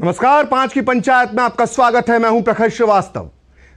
नमस्कार, 5 की पंचायत में आपका स्वागत है। मैं हूं प्रखर श्रीवास्तव।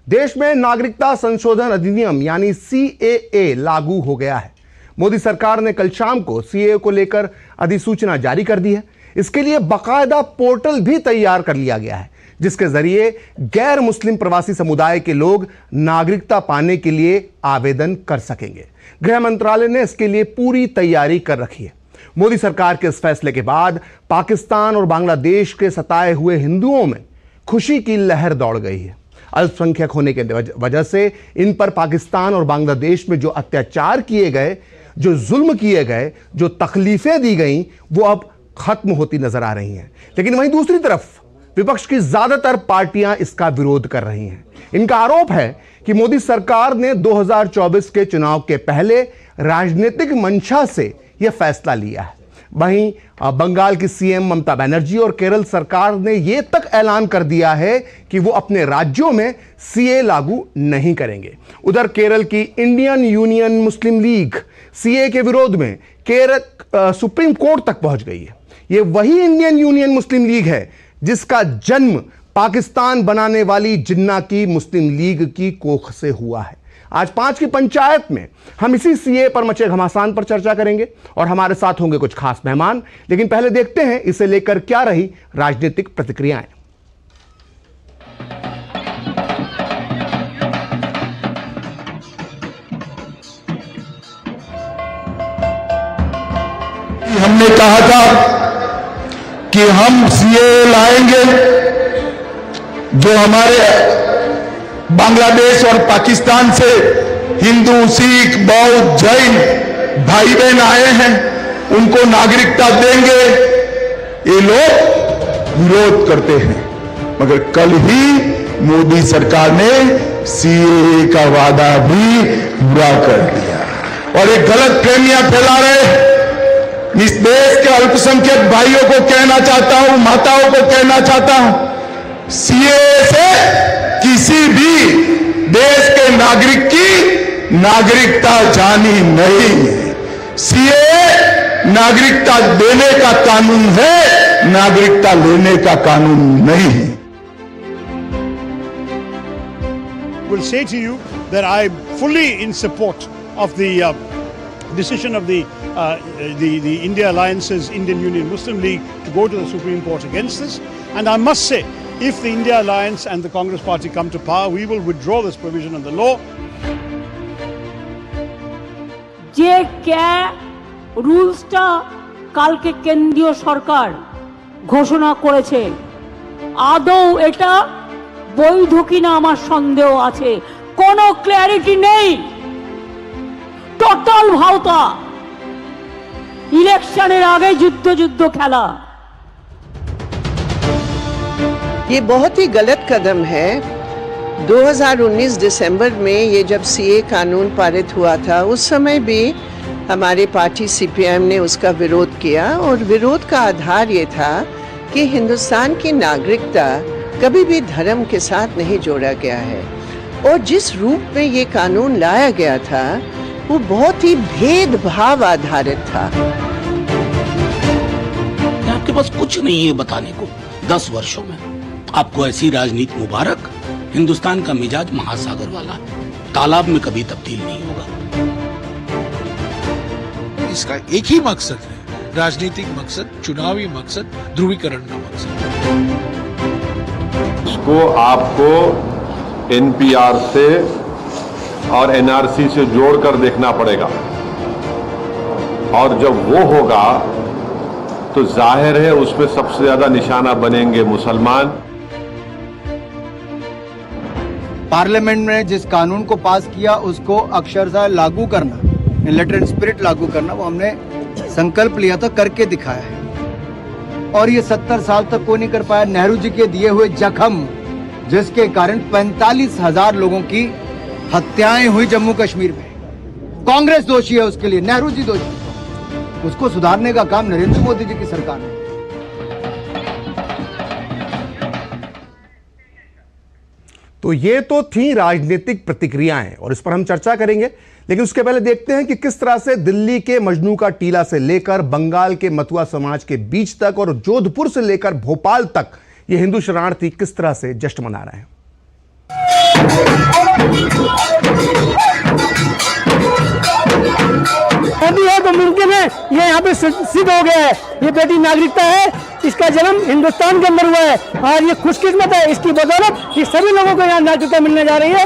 देश में नागरिकता संशोधन अधिनियम यानी सीएए लागू हो गया है। मोदी सरकार ने कल शाम को सीएए को लेकर अधिसूचना जारी कर दी है। इसके लिए बाकायदा पोर्टल भी तैयार कर लिया गया है, जिसके जरिए गैर मुस्लिम प्रवासी समुदाय के लोग नागरिकता पाने के लिए आवेदन कर सकेंगे। गृह मंत्रालय ने इसके लिए पूरी तैयारी कर रखी है। मोदी सरकार के इस फैसले के बाद पाकिस्तान और बांग्लादेश के सताए हुए हिंदुओं में खुशी की लहर दौड़ गई है। अल्पसंख्यक होने के वजह से इन पर पाकिस्तान और बांग्लादेश में जो अत्याचार किए गए, जो जुल्म किए गए, जो तकलीफें दी गई, वो अब खत्म होती नजर आ रही हैं। लेकिन वहीं दूसरी तरफ विपक्ष की ज्यादातर पार्टियां इसका विरोध कर रही हैं। इनका आरोप है कि मोदी सरकार ने 2024 के चुनाव के पहले राजनीतिक मंशा से यह फैसला लिया है। वहीं बंगाल की सीएम ममता बनर्जी और केरल सरकार ने यह तक ऐलान कर दिया है कि वो अपने राज्यों में सीए लागू नहीं करेंगे। उधर केरल की इंडियन यूनियन मुस्लिम लीग सीए के विरोध में केरल सुप्रीम कोर्ट तक पहुंच गई है। यह वही इंडियन यूनियन मुस्लिम लीग है जिसका जन्म पाकिस्तान बनाने वाली जिन्ना की मुस्लिम लीग की कोख से हुआ है। आज 5 की पंचायत में हम इसी सीए पर मचे घमासान पर चर्चा करेंगे और हमारे साथ होंगे कुछ खास मेहमान। लेकिन पहले देखते हैं इसे लेकर क्या रही राजनीतिक प्रतिक्रियाएं। हमने कहा था कि हम सीए लाएंगे जो हमारे बांग्लादेश और पाकिस्तान से हिंदू, सिख, बौद्ध, जैन भाई बहन आए हैं, उनको नागरिकता देंगे। ये लोग विरोध करते हैं, मगर कल ही मोदी सरकार ने सीए का वादा भी पूरा कर दिया और एक गलत फहमियां फैला रहे। इस देश के अल्पसंख्यक भाइयों को कहना चाहता हूं, माताओं को कहना चाहता हूं, सीए से किसी भी देश के नागरिक की नागरिकता जानी नहीं है। सीए नागरिकता देने का कानून है, नागरिकता लेने का कानून नहीं है। Will say to you that I am fully in support of the decision of the India Alliance's Indian Union Muslim League to go to the Supreme Court against this. And I must say, if the India Alliance and the Congress Party come to power, we will withdraw this provision in the law. যে কে রুলসটা কালকে কেন্দ্রীয় সরকার ঘোষণা করেছে, আদৌ এটা বৈধ কিনা আমার সন্দেহ আছে। কোনো ক্ল্যারিটি নেই, টোটাল ভাওতা। ইলেকশনের আগে যুদ্ধ খেলা। ये बहुत ही गलत कदम है। 2019 दिसंबर में ये जब सीए कानून पारित हुआ था, उस समय भी हमारे पार्टी सीपीएम ने उसका विरोध किया और विरोध का आधार ये था कि हिंदुस्तान की नागरिकता कभी भी धर्म के साथ नहीं जोड़ा गया है और जिस रूप में ये कानून लाया गया था वो बहुत ही भेदभाव आधारित था। आपके पास कुछ नहीं है बताने को। 10 वर्षों में आपको ऐसी राजनीति मुबारक। हिंदुस्तान का मिजाज महासागर वाला है, तालाब में कभी तब्दील नहीं होगा। इसका एक ही मकसद है, राजनीतिक मकसद, चुनावी मकसद, ध्रुवीकरण का मकसद। उसको आपको एनपीआर से और एनआरसी से जोड़कर देखना पड़ेगा और जब वो होगा तो जाहिर है उसमें सबसे ज्यादा निशाना बनेंगे मुसलमान। पार्लियामेंट ने जिस कानून को पास किया उसको अक्षरशः लागू करना, लेटर एंड स्पिरिट लागू करना, वो हमने संकल्प लिया था, करके दिखाया है। और ये 70 साल तक कोई नहीं कर पाया। नेहरू जी के दिए हुए जख्म जिसके कारण 45,000 लोगों की हत्याएं हुई जम्मू कश्मीर में, कांग्रेस दोषी है उसके लिए, नेहरू जी दोषी। उसको सुधारने का काम नरेंद्र मोदी जी की सरकार ने। तो ये तो थी राजनीतिक प्रतिक्रियाएं और इस पर हम चर्चा करेंगे, लेकिन उसके पहले देखते हैं कि किस तरह से दिल्ली के मजनू का टीला से लेकर बंगाल के मतुआ समाज के बीच तक और जोधपुर से लेकर भोपाल तक ये हिंदू शरणार्थी किस तरह से जश्न मना रहे हैं। अभी है तो मुमकिन है, ये यहाँ पे सिद्ध हो गया है। ये बेटी नागरिकता है, इसका जन्म हिंदुस्तान के अंदर हुआ है और ये खुशकिस्मत है, इसकी बदौलत ये सभी लोगों को यहाँ नागरिकता मिलने जा रही है।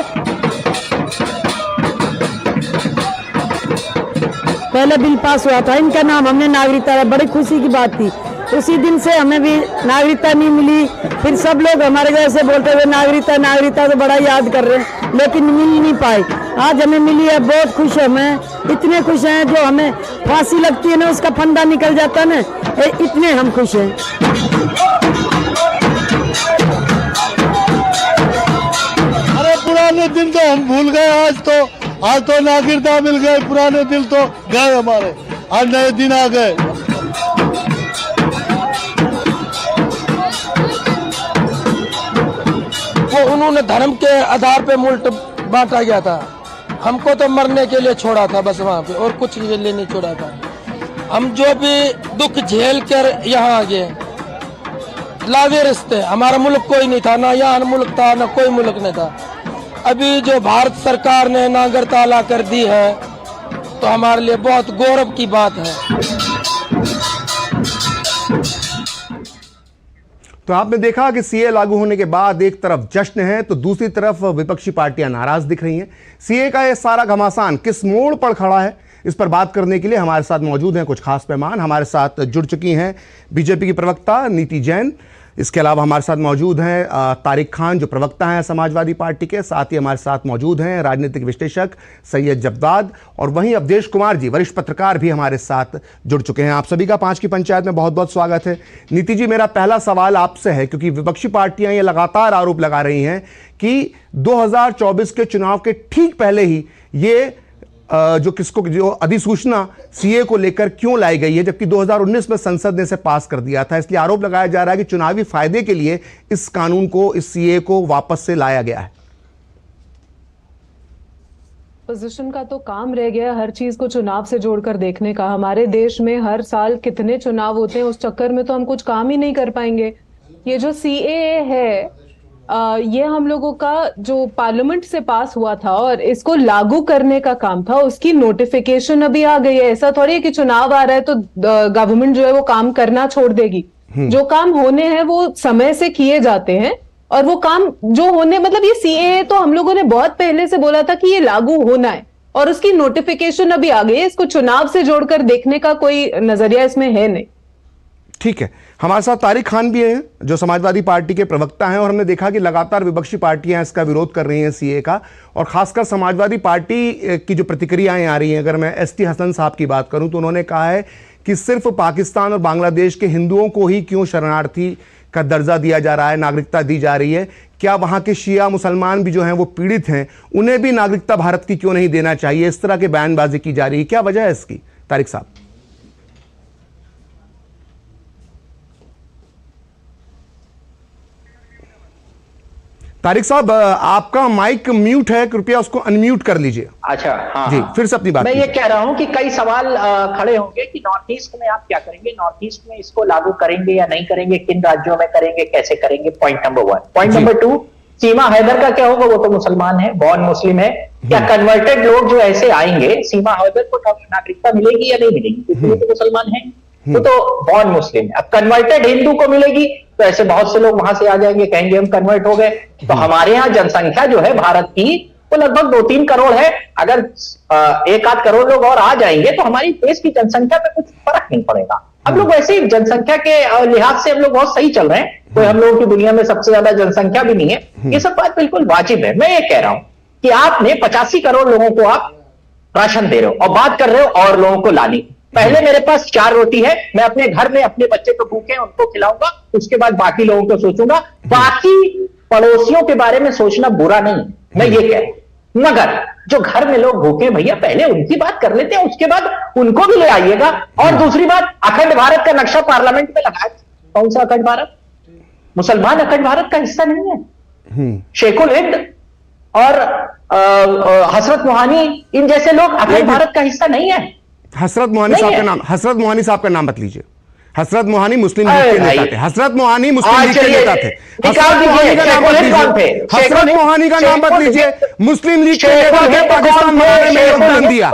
पहले बिल पास हुआ था, इनका नाम हमने नागरिकता है, बड़ी खुशी की बात थी। उसी दिन से हमें भी नागरिकता नहीं मिली, फिर सब लोग हमारे जैसे बोलते हुए नागरिकता नागरिकता तो बड़ा याद कर रहे हैं, लेकिन मिल ही नहीं पाई। आज हमें मिली है, बहुत खुश है। मैं इतने खुश हैं, जो हमें फांसी लगती है ना उसका फंदा निकल जाता है ना, इतने हम खुश हैं। अरे पुराने दिन तो हम भूल गए, आज तो नागरिकता मिल गई, पुराने दिन तो गए हमारे, आज नए दिन आ गए। वो उन्होंने धर्म के आधार पे मुल्क बांटा गया था, हमको तो मरने के लिए छोड़ा था बस वहाँ पे, और कुछ के लिए नहीं छोड़ा था। हम जो भी दुख झेल कर यहाँ आ गए, लावे रिश्ते, हमारा मुल्क कोई नहीं था, ना यहाँ मुल्क था ना कोई मुल्क नहीं था। अभी जो भारत सरकार ने नागरिकता ला कर दी है तो हमारे लिए बहुत गौरव की बात है। तो आपने देखा कि सीए लागू होने के बाद एक तरफ जश्न है तो दूसरी तरफ विपक्षी पार्टियां नाराज दिख रही हैं। सीए का ये सारा घमासान किस मोड़ पर खड़ा है, इस पर बात करने के लिए हमारे साथ मौजूद हैं कुछ खास मेहमान। हमारे साथ जुड़ चुकी हैं बीजेपी की प्रवक्ता नीति जैन, इसके अलावा हमारे साथ मौजूद हैं तारिक खान जो प्रवक्ता हैं समाजवादी पार्टी के, साथ ही हमारे साथ मौजूद हैं राजनीतिक विश्लेषक सैयद जब्बाद, और वहीं अवधेश कुमार जी वरिष्ठ पत्रकार भी हमारे साथ जुड़ चुके हैं। आप सभी का 5 की पंचायत में बहुत बहुत स्वागत है। नीति जी, मेरा पहला सवाल आपसे है, क्योंकि विपक्षी पार्टियां ये लगातार आरोप लगा रही हैं कि 2024 के चुनाव के ठीक पहले ही ये जो अधिसूचना सीए को लेकर क्यों लाई गई है, जबकि 2019 में संसद ने इसे पास कर दिया था। इसलिए आरोप लगाया जा रहा है कि चुनावी फायदे के लिए इस कानून को, इस सीए को वापस से लाया गया है। अपोजिशन का तो काम रह गया हर चीज को चुनाव से जोड़कर देखने का। हमारे देश में हर साल कितने चुनाव होते हैं, उस चक्कर में तो हम कुछ काम ही नहीं कर पाएंगे। ये जो सीएए है, ये हम लोगों का जो पार्लियामेंट से पास हुआ था और इसको लागू करने का काम था, उसकी नोटिफिकेशन अभी आ गई है। ऐसा थोड़ी है कि चुनाव आ रहा है तो गवर्नमेंट जो है वो काम करना छोड़ देगी। जो काम होने हैं वो समय से किए जाते हैं, और वो काम जो होने, मतलब ये सीएए तो हम लोगों ने बहुत पहले से बोला था कि ये लागू होना है, और उसकी नोटिफिकेशन अभी आ गई है। इसको चुनाव से जोड़कर देखने का कोई नजरिया इसमें है नहीं। ठीक है, हमारे साथ तारिक खान भी हैं जो समाजवादी पार्टी के प्रवक्ता हैं, और हमने देखा कि लगातार विपक्षी पार्टियां इसका विरोध कर रही हैं सीए का, और खासकर समाजवादी पार्टी की जो प्रतिक्रियाएं आ रही हैं, अगर मैं एसटी हसन साहब की बात करूं तो उन्होंने कहा है कि सिर्फ पाकिस्तान और बांग्लादेश के हिंदुओं को ही क्यों शरणार्थी का दर्जा दिया जा रहा है, नागरिकता दी जा रही है, क्या वहां के शिया मुसलमान भी जो हैं वो पीड़ित हैं, उन्हें भी नागरिकता भारत की क्यों नहीं देना चाहिए, इस तरह के बयानबाजी की जा रही है। क्या वजह है इसकी, तारिक साहब? तारिक साहब, आपका माइक म्यूट है, कृपया उसको अनम्यूट कर लीजिए। अच्छा, हाँ जी, फिर से अपनी बात। मैं ये कह रहा हूँ कि कई सवाल खड़े होंगे कि नॉर्थ ईस्ट में आप क्या करेंगे, नॉर्थ ईस्ट में इसको लागू करेंगे या नहीं करेंगे, किन राज्यों में करेंगे, कैसे करेंगे। Point number 1। पॉइंट नंबर 2, सीमा हैदर का क्या होगा? वो तो मुसलमान है, बॉर्न मुस्लिम है। क्या कन्वर्टेड लोग जो ऐसे आएंगे, सीमा हैदर को नागरिकता मिलेगी या नहीं मिलेगी? क्योंकि वो तो मुसलमान है, वो तो बॉर्न मुस्लिम है। अब कन्वर्टेड हिंदू को मिलेगी तो ऐसे बहुत से लोग वहां से आ जाएंगे, कहेंगे हम कन्वर्ट हो गए। तो हमारे यहाँ जनसंख्या जो है भारत की वो लगभग 2-3 करोड़ है। अगर 1-8 करोड़ लोग और आ जाएंगे तो हमारी देश की जनसंख्या पे कुछ फर्क नहीं पड़ेगा। हम लोग वैसे ही जनसंख्या के लिहाज से हम लोग बहुत सही चल रहे हैं, कोई हम लोगों की दुनिया में सबसे ज्यादा जनसंख्या भी नहीं है। ये सब बात बिल्कुल वाजिब है। मैं ये कह रहा हूं कि आपने 85 करोड़ लोगों को आप राशन दे रहे हो और बात कर रहे हो और लोगों को लाने। पहले मेरे पास 4 रोटी है, मैं अपने घर में अपने बच्चे को भूखे उनको खिलाऊंगा, उसके बाद बाकी लोगों को सोचूंगा। बाकी पड़ोसियों के बारे में सोचना बुरा नहीं, मैं ये कह रहा हूं। मगर जो घर में लोग भूखे, भैया पहले उनकी बात कर लेते हैं, उसके बाद उनको भी ले आइएगा। और दूसरी बात, अखंड भारत का नक्शा पार्लियामेंट में लगाया। कौन सा अखंड भारत? मुसलमान अखंड भारत का हिस्सा नहीं है। शेखुल हिंद और हसरत मोहानी इन जैसे लोग अखंड भारत का हिस्सा नहीं है। हसरत मोहानी साहब का नाम बत लीजिए। हसरत मोहानी मुस्लिम लीग के नेता थे। हसरत मोहानी मुस्लिम लीग के नेता थे। हसरत मोहानी का नाम मत लीजिए, हसरत मोहानी का नाम मत लीजिए। मुस्लिम लीग के नेता थे, पाकिस्तान बनाने में योगदान दिया।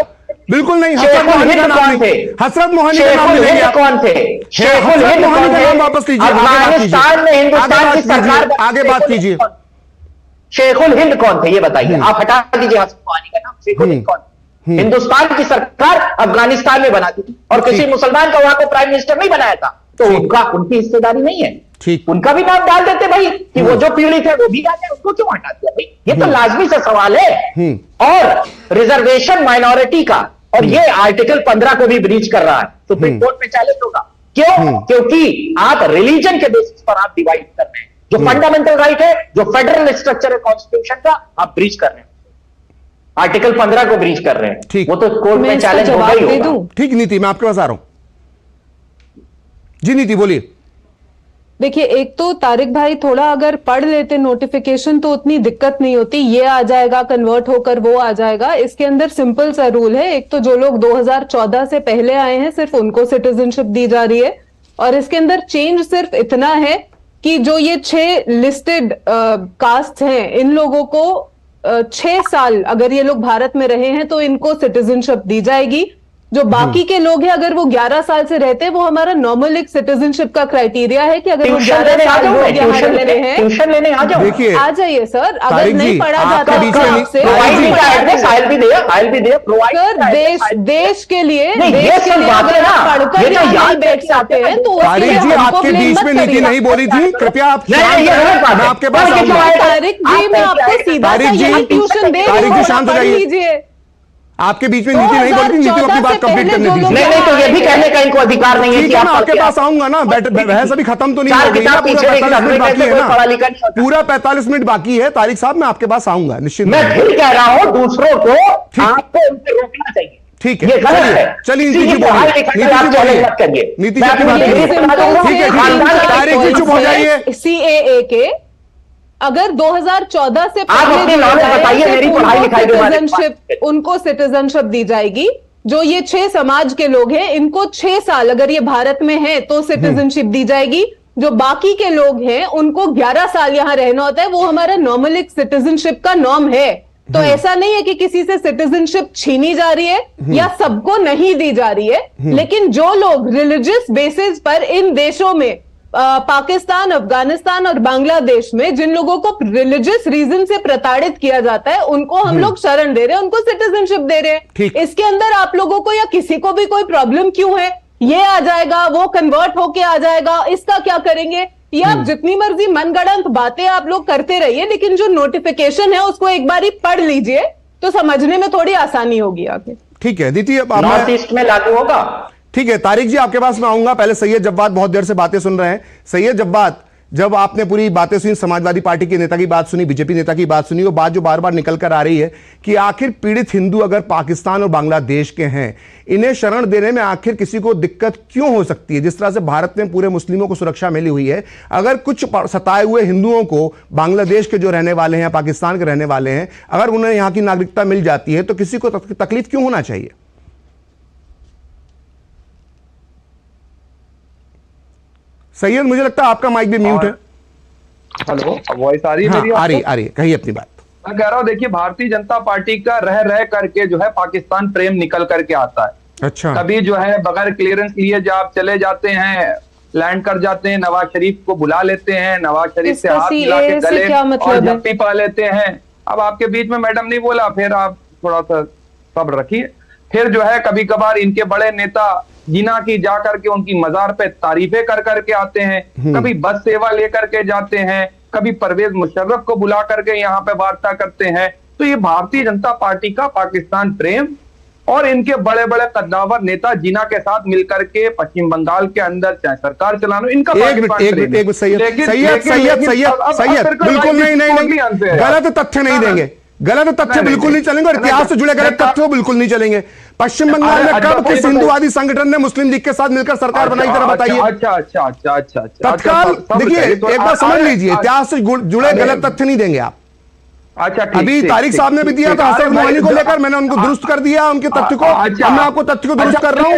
बिल्कुल नहीं, हसरत मोहानी का नाम नहीं, हसरत मोहानी का नाम नहीं लिया। कौन थे? हसरत मोहानी का नाम वापस लीजिए, अफगानिस्तान में हिंदुस्तान की सरकार, आगे बात कीजिए। शेखुल हिंद कौन थे ये बताइए। आप हटा दीजिए हसरत मोहानी का नाम, शेखुल हिंद कौन? हिंदुस्तान की सरकार अफगानिस्तान में बनाती थी और किसी मुसलमान का वहां को प्राइम मिनिस्टर नहीं बनाया था, तो उनकी हिस्सेदारी नहीं है। ठीक, उनका भी नाम डाल देते भाई कि वो जो पीड़ित है वो भी आ जाए, उनको क्यों हटा दिया भाई? ये तो लाजमी सा सवाल है। और रिजर्वेशन माइनॉरिटी का, और ये आर्टिकल 15 को भी ब्रीच कर रहा है, सुप्रीम कोर्ट में चैलेंज होगा। क्यों? क्योंकि आप रिलीजन के बेसिस पर आप डिवाइड कर रहे हैं। जो फंडामेंटल राइट है, जो फेडरल स्ट्रक्चर है कॉन्स्टिट्यूशन का, आप ब्रीच कर रहे हैं, आर्टिकल 15 को ब्रीच कर रहे हैं। ठीक, वो तो कोर्ट में चैलेंज होगा ही होगा। ठीक नीति, मैं आपके पास आ रहा हूं। जी नीति बोलिए। देखिए, एक तो तारिक भाई थोड़ा अगर पढ़ लेते नोटिफिकेशन तो उतनी दिक्कत नहीं होती। ये आ जाएगा कन्वर्ट होकर वो आ जाएगा। इसके अंदर सिंपल सा रूल है। एक तो जो लोग 2014 से पहले आए हैं सिर्फ उनको सिटीजनशिप दी जा रही है, और इसके अंदर चेंज सिर्फ इतना है कि जो ये 6 लिस्टेड कास्ट हैं, इन लोगों को 6 साल अगर ये लोग भारत में रहे हैं तो इनको सिटीजनशिप दी जाएगी। जो बाकी के लोग हैं अगर वो 11 साल से रहते हैं, वो हमारा नॉर्मल एक सिटीजनशिप का क्राइटेरिया है कि अगर वो 11 साल हो यहाँ रहे हैं, ट्यूशन लेने आ जाओ, देखिए आ जाइए सर। अगर नहीं पढ़ा जाता आपसे, सर देश के लिए पढ़कर नहीं बैठ जाते हैं तो तारिक जी आपके बीच में नीति नहीं बोली थी, कृपया आप मैं आपके पास आऊंगा। तारिक जी मैं आपको सीधा ट्यूशन दे शांत हो जाइए। आपके बीच में नीति नहीं बोली थी, नीति को अपनी बात कंप्लीट करने दीजिए। नहीं तो ये भी कहने का इनको अधिकार नहीं है कि मैं आपके पास आऊंगा ना। बहस अभी खत्म तो नहीं हो गई ना, पूरा 45 मिनट बाकी है ना, पूरा 45 मिनट बाकी है। तारिक साहब मैं आपके पास आऊंगा निश्चित। मैं फिर कह रहा हूं दूसरों को आपको उनसे रोकना चाहिए। ठीक है, चलिए नीति जी बोलिए, नीति जी बोलिए, नीति जी की बात करिए। ठीक है, तारिक जी चुप हो जाइए। CAA के अगर 2014 से पहले उनको सिटीजनशिप दी जाएगी। जो ये 6 समाज के लोग हैं, इनको 6 साल अगर ये भारत में हैं तो सिटीजनशिप दी जाएगी। जो बाकी के लोग हैं उनको 11 साल यहाँ रहना होता है। वो हमारा नॉर्मल एक सिटीजनशिप का नॉर्म है। तो ऐसा नहीं है कि किसी से सिटीजनशिप छीनी जा रही है या सबको नहीं दी जा रही है। लेकिन जो लोग रिलीजियस बेसिस पर इन देशों में पाकिस्तान, अफगानिस्तान और बांग्लादेश में जिन लोगों को रिलीजियस रीजन से प्रताड़ित किया जाता है, उनको हम लोग शरण दे रहे हैं, उनको सिटीजनशिप दे रहे हैं। इसके अंदर आप लोगों को या किसी को भी कोई प्रॉब्लम क्यों है? ये आ जाएगा, वो कन्वर्ट होके आ जाएगा, इसका क्या करेंगे? ये आप जितनी मर्जी मनगढ़ंत बातें आप लोग करते रहिए, लेकिन जो नोटिफिकेशन है उसको एक बार ही पढ़ लीजिए तो समझने में थोड़ी आसानी होगी आगे। ठीक है दीदी, अब नॉर्थ ईस्ट में लागू होगा। ठीक है तारिक जी आपके पास मैं आऊंगा। पहले सैयद जब्बात बहुत देर से बातें सुन रहे हैं। सैयद जब्बात, जब आपने पूरी बातें सुनी, समाजवादी पार्टी के नेता की बात सुनी, बीजेपी नेता की बात सुनी, वो बात जो बार बार निकल कर आ रही है कि आखिर पीड़ित हिंदू अगर पाकिस्तान और बांग्लादेश के हैं, इन्हें शरण देने में आखिर किसी को दिक्कत क्यों हो सकती है? जिस तरह से भारत में पूरे मुस्लिमों को सुरक्षा मिली हुई है, अगर कुछ सताए हुए हिंदुओं को बांग्लादेश के जो रहने वाले हैं, पाकिस्तान के रहने वाले हैं, अगर उन्हें यहाँ की नागरिकता मिल जाती है तो किसी को तकलीफ क्यों होना चाहिए? सैयद मुझे लगता है आपका माइक भी म्यूट है। हेलो, वॉइस आ रही है मेरी? आ रही है, कहिए अपनी बात। मैं कह रहा हूँ, देखिए भारतीय जनता पार्टी का रह करके जो है पाकिस्तान प्रेम निकल करके आता है। अच्छा, कभी जो है बगैर क्लियरेंस लिए जब आप चले जाते हैं, लैंड कर जाते हैं, नवाज शरीफ को बुला लेते हैं, नवाज शरीफ से हाथ मिला के गले और जप्पी पा लेते हैं। अब आपके बीच में मैडम नहीं बोला, फिर आप थोड़ा सा सब्र रखिए। फिर जो है कभी कभार इनके बड़े नेता जिना की जा करके उनकी मजार पे तारीफें कर करके आते हैं, कभी बस सेवा लेकर के जाते हैं, कभी परवेज मुशर्रफ को बुला करके यहाँ पे वार्ता करते हैं। तो ये भारतीय जनता पार्टी का पाकिस्तान प्रेम और इनके बड़े बड़े कद्दावर नेता जिना के साथ मिलकर के पश्चिम बंगाल के अंदर चाहे सरकार चलाना, इनका बिल्कुल नहीं, गलत तथ्य नहीं देंगे, गलत तथ्य बिल्कुल नहीं चलेंगे, और इतिहास से जुड़े गलत तथ्य बिल्कुल नहीं चलेंगे। पश्चिम बंगाल में कब किस हिंदुवादी संगठन ने मुस्लिम लीग के साथ मिलकर सरकार बनाई, जरा बताइए। अच्छा तत्काल देखिए, एक बार समझ लीजिए, इतिहास से जुड़े गलत तथ्य नहीं देंगे आप। अच्छा अभी तारिक साहब ने भी दिया था हसरत मोहानी को लेकर, मैंने उनको दुरुस्त कर दिया उनके तथ्य को। अब मैं आपको तथ्य को दुरुस्त कर रहा हूँ।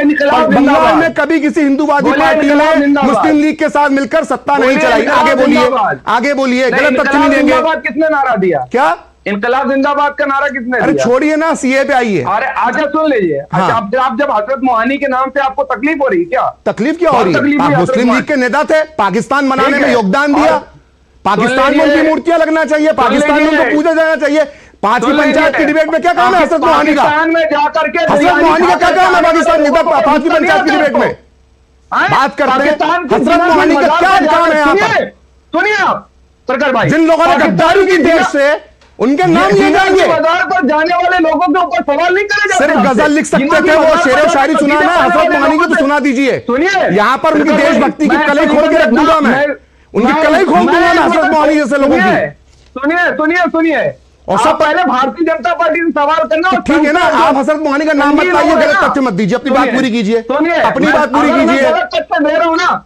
बंगाल में कभी किसी हिंदुवादी पार्टी ने मुस्लिम लीग के साथ मिलकर सत्ता नहीं चलाई। आगे बोलिए, आगे बोलिए, गलत तथ्य नहीं देंगे। किसने नारा दिया? क्या इनकलाब जिंदाबाद का नारा किसने दिया? अरे छोड़िए ना, सीए पे आइए। अरे अच्छा सुन लीजिए। अच्छा आप जब हजरत मोहानी के नाम से आपको तकलीफ हो रही क्या? तकलीफ क्या हो रही है? मुस्लिम लीग के नेता थे, पाकिस्तान बनाने में योगदान दिया, पाकिस्तान में उनकी मूर्तियां लगना चाहिए, पाकिस्तान में उनको पूजा जाना चाहिए। 5वीं पंचायत की डिबेट में क्या काम है हसरत मोहानी का? हसरत मोहानी का क्या काम है पाकिस्तान में 5वीं पंचायत की डिबेट में? बात करते हैं हसरत मोहानी का क्या काम है यहाँ पर? सुनिए आप सरकार भाई, जिन लोगों ने गद्दारी की देश से, उनके नाम लिए जाएंगे। बाजार पर जाने वाले लोगों के ऊपर सवाल नहीं करे जाते। सिर्फ गजल लिख सकते थे वो, शेर व शायरी सुनाना है हसरत मोहानी की तो सुना दीजिए। सुनिए यहाँ पर उनकी देशभक्ति की कलई खोल के रख दूंगा मैं, उनकी कलई खोल दूंगा मैं हसरत मोहानी जैसे लोगों की। सुनिए और सब पहले भारतीय जनता पार्टी से सवाल करना। ठीक है ना, आप हसरत मोहानी का नाम मत लाइए, गलत तथ्य मत दीजिए, अपनी बात पूरी कीजिए, अपनी बात पूरी कीजिए,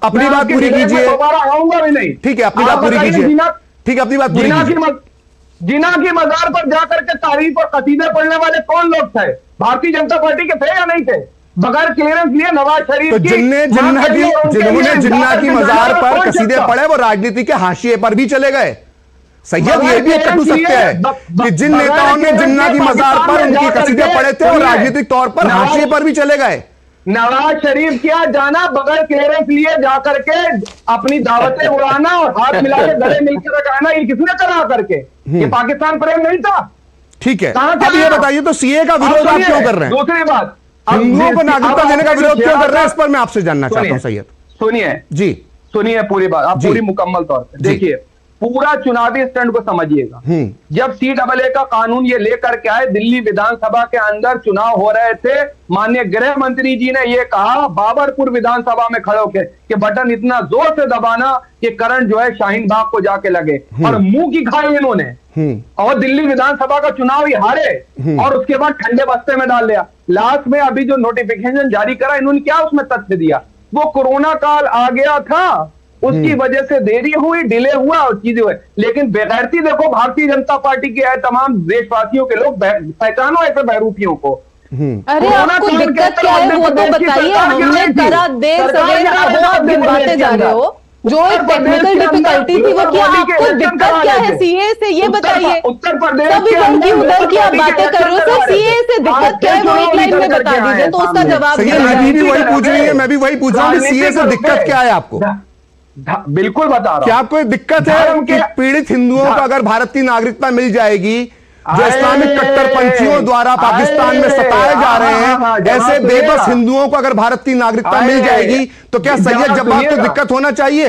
अपनी बात पूरी कीजिए। आऊंगा भी नहीं। ठीक है, अपनी बात पूरी कीजिए। ठीक है, अपनी बात पूरी कीजिए। जिना की मजार पर जाकर के तारीफ और कसीदे पढ़ने वाले कौन लोग थे? भारतीय जनता पार्टी के थे या नहीं थे? बगैर क्लियरेंस लिए नवाज शरीफ तो जिन्होंने जिन्ना की मजार पर कसीदे पढ़े वो राजनीति के हाशिए पर भी चले गए। सैयद ये भी एक कटु सत्य है कि जिन नेताओं ने जिन्ना की मजार पर उनकी कसीदे पढ़े थे वो राजनीतिक तौर पर हाशिए पर भी चले गए। नवाज शरीफ क्या जाना बगैर क्लियरेंस लिए जाकर के अपनी दावतें उड़ाना और हाथ मिला के गले मिलकर रखाना, ये किसने करा करके? ये पाकिस्तान प्रेम नहीं था? ठीक है, अब ये बताइए तो सीए का विरोध आप क्यों कर रहे हैं? दूसरी बात, हिंदुओं को नागरिकता देने का विरोध क्यों कर रहे हैं, इस पर मैं आपसे जानना चाहता हूं सैयद। सुनिए जी, सुनिए पूरी बात, आप पूरी मुकम्मल तौर पर देखिए, पूरा चुनावी स्टैंड को समझिएगा। जब CAA का कानून ये लेकर के आए, दिल्ली विधानसभा के अंदर चुनाव हो रहे थे, माननीय गृह मंत्री जी ने ये कहा बाबरपुर विधानसभा में खड़े होकर कि बटन इतना जोर से दबाना कि करंट जो है शाहीन बाग को जाके लगे, और मुंह की खाई इन्होंने, और दिल्ली विधानसभा का चुनाव ही हारे और उसके बाद ठंडे बस्ते में डाल दिया। लास्ट में अभी जो नोटिफिकेशन जारी करा, इन्होंने क्या उसमें तथ्य दिया? वो कोरोना काल आ गया था, उसकी वजह से देरी हुई, डिले हुआ और चीजें हुई। लेकिन बेगैरती देखो भारतीय जनता पार्टी के है, तमाम देशवासियों के लोग पहचानो ऐसे बहरूपियों को। अरे आपको दिक्कत क्या है वो तो बताइए। हमने करा देर सवेर आप गिनवाते जा रहे हो, जो एक टेक्निकल डिफिकल्टी थी वो क्या? आपको दिक्कत क्या है सीए से ये बताइए। उत्तर प्रदेश सभी उनकी उधर की आप बातें कर रहे हो, सर सीए से दिक्कत क्या है वो एक लाइन में बता दीजिए तो उसका जवाब मैं भी वही पूछ रही है, मैं भी वही पूछ रहा हूँ, सीए से दिक्कत क्या है आपको? बिल्कुल बता रहा हूं। क्या आपको दिक्कत है कि पीड़ित हिंदुओं को अगर भारत की नागरिकता मिल जाएगी, जो इस्लामिक कट्टरपंथियों द्वारा पाकिस्तान में सताए जा रहे हैं, ऐसे बेबस हिंदुओं को अगर भारत की नागरिकता मिल जाएगी तो क्या सैयद जब्बार को दिक्कत होना चाहिए?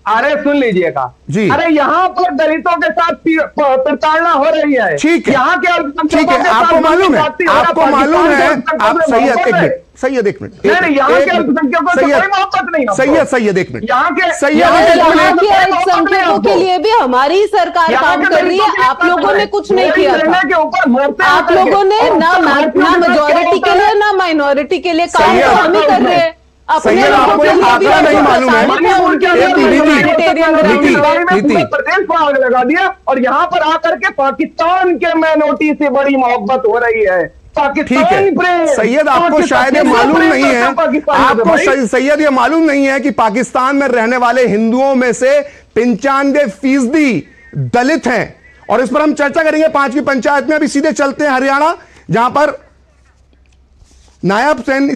अरे सुन लीजिएगा जी, अरे यहाँ पर दलितों के साथ प्रताड़ना हो रही है। ठीक है, यहाँ के ठीक है, आपको मालूम है, आपको मालूम है, आप सैयद एक मिनट, सैयद एक मिनट, यहाँ के अल्पसंख्यकों से कोई मोहब्बत नहीं। सैयद एक मिनट, यहाँ के अल्पसंख्यकों के लिए भी हमारी सरकार काम कर रही है, आप लोगों ने कुछ नहीं किया था। आप लोगों ने ना मेजोरिटी के लिए ना माइनॉरिटी के लिए काम तो हम ही कर रहे हैं। सैयद आपको ये आंकड़ा नहीं मालूम है, प्रदेश को आग लगा दिया और यहाँ पर आकर के पाकिस्तान के माइनॉरिटी से बड़ी मोहब्बत हो रही है। ठीक है सैयद, आपको शायद ये मालूम नहीं है, आपको सैयद ये मालूम नहीं है कि पाकिस्तान में रहने वाले हिंदुओं में से 95% दलित हैं, और इस पर हम चर्चा करेंगे 5वीं पंचायत में। अभी सीधे चलते हैं हरियाणा, जहां पर नायब सैन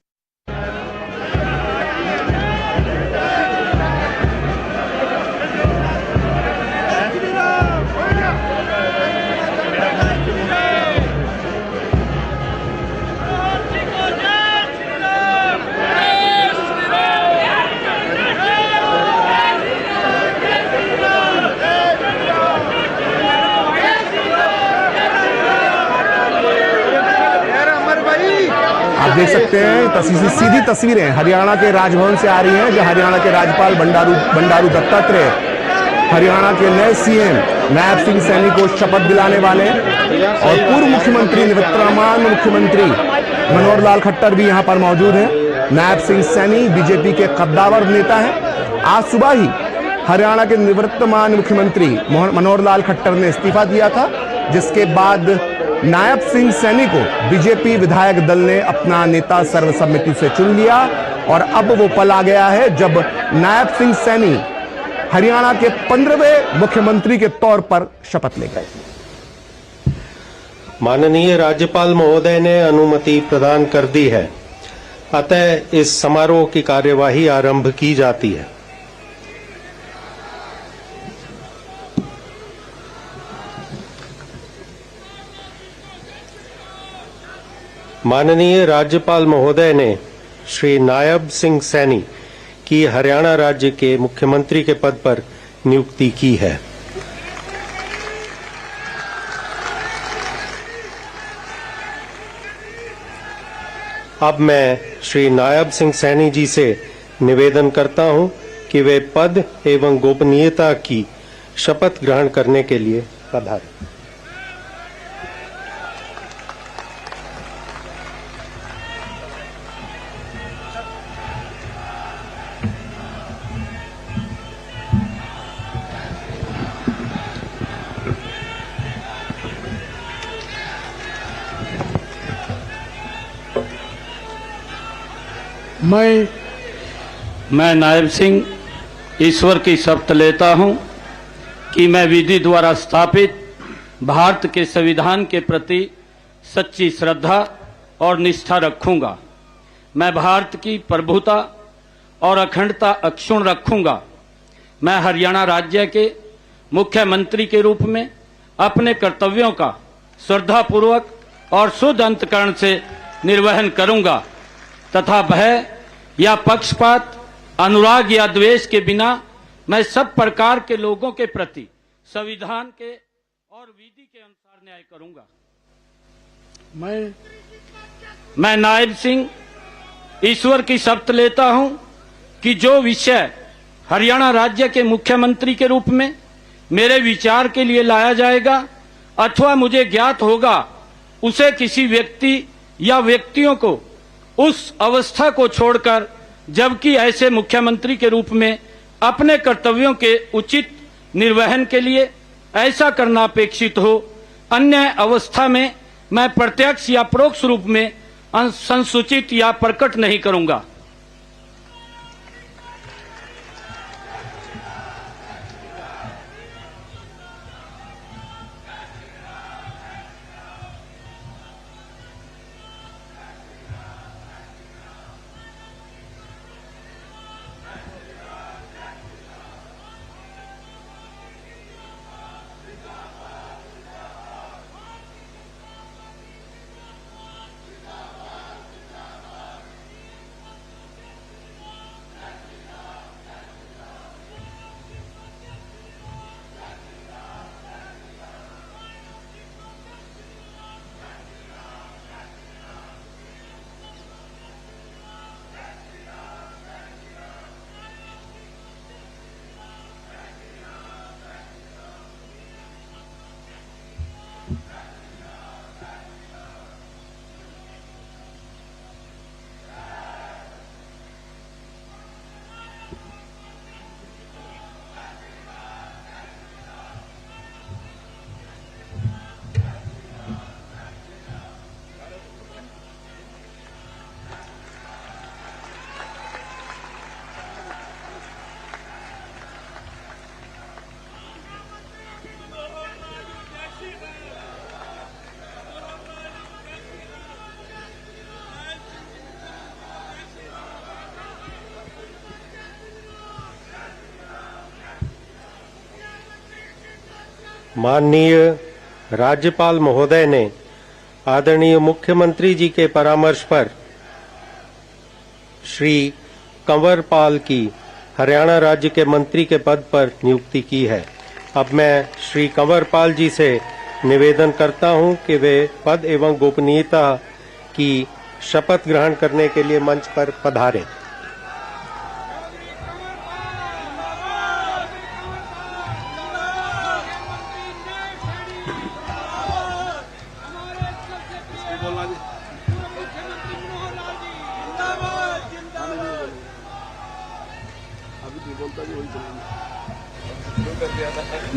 देख सकते हैं, सीधी तस्वीरें हरियाणा के राजभवन से आ रही हैं, जो हरियाणा के राज्यपाल बंडारू दत्तात्रेय हरियाणा के नए सीएम नायब सिंह सैनी को शपथ दिलाने वाले हैं, और पूर्व मुख्यमंत्री निवर्तमान मुख्यमंत्री मनोहर लाल खट्टर भी यहां पर मौजूद हैं। नायब सिंह सैनी बीजेपी के कद्दावर नेता हैं। आज सुबह ही हरियाणा के निवर्तमान मुख्यमंत्री मनोहर लाल खट्टर ने इस्तीफा दिया था जिसके बाद नायब सिंह सैनी को बीजेपी विधायक दल ने अपना नेता सर्वसम्मति से चुन लिया और अब वो पल आ गया है जब नायब सिंह सैनी हरियाणा के 15वें मुख्यमंत्री के तौर पर शपथ ले गए। माननीय राज्यपाल महोदय ने अनुमति प्रदान कर दी है, अतः इस समारोह की कार्यवाही आरंभ की जाती है। माननीय राज्यपाल महोदय ने श्री नायब सिंह सैनी की हरियाणा राज्य के मुख्यमंत्री के पद पर नियुक्ति की है। अब मैं श्री नायब सिंह सैनी जी से निवेदन करता हूं कि वे पद एवं गोपनीयता की शपथ ग्रहण करने के लिए पधारें। मैं नायब सिंह ईश्वर की शपथ लेता हूं कि मैं विधि द्वारा स्थापित भारत के संविधान के प्रति सच्ची श्रद्धा और निष्ठा रखूंगा। मैं भारत की प्रभुता और अखंडता अक्षुण्ण रखूंगा। मैं हरियाणा राज्य के मुख्यमंत्री के रूप में अपने कर्तव्यों का श्रद्धापूर्वक और शुद्ध अंतःकरण से निर्वहन करूंगा तथा भय या पक्षपात, अनुराग या द्वेष के बिना मैं सब प्रकार के लोगों के प्रति संविधान के और विधि के अनुसार न्याय करूंगा। मैं नायब सिंह ईश्वर की शपथ लेता हूं कि जो विषय हरियाणा राज्य के मुख्यमंत्री के रूप में मेरे विचार के लिए लाया जाएगा अथवा मुझे ज्ञात होगा, उसे किसी व्यक्ति या व्यक्तियों को उस अवस्था को छोड़कर, जबकि ऐसे मुख्यमंत्री के रूप में अपने कर्तव्यों के उचित निर्वहन के लिए ऐसा करना अपेक्षित हो, अन्य अवस्था में मैं प्रत्यक्ष या परोक्ष रूप में संसूचित या प्रकट नहीं करूंगा। माननीय राज्यपाल महोदय ने आदरणीय मुख्यमंत्री जी के परामर्श पर श्री कंवर पाल की हरियाणा राज्य के मंत्री के पद पर नियुक्ति की है। अब मैं श्री कंवर पाल जी से निवेदन करता हूं कि वे पद एवं गोपनीयता की शपथ ग्रहण करने के लिए मंच पर पधारें।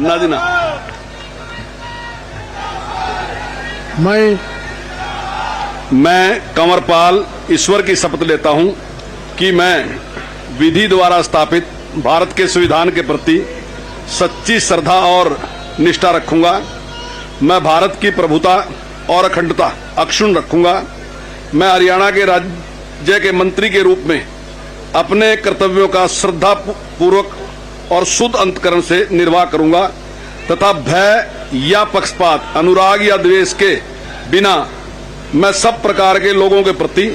ना देना मैं कंवरपाल ईश्वर की शपथ लेता हूं कि मैं विधि द्वारा स्थापित भारत के संविधान के प्रति सच्ची श्रद्धा और निष्ठा रखूंगा। मैं भारत की प्रभुता और अखंडता अक्षुण्ण रखूंगा। मैं हरियाणा के राज्य के मंत्री के रूप में अपने कर्तव्यों का श्रद्धा पूर्वक और शुद्ध अंतकरण से निर्वाह करूंगा तथा भय या पक्षपात, अनुराग या द्वेष के बिना मैं सब प्रकार के लोगों के प्रति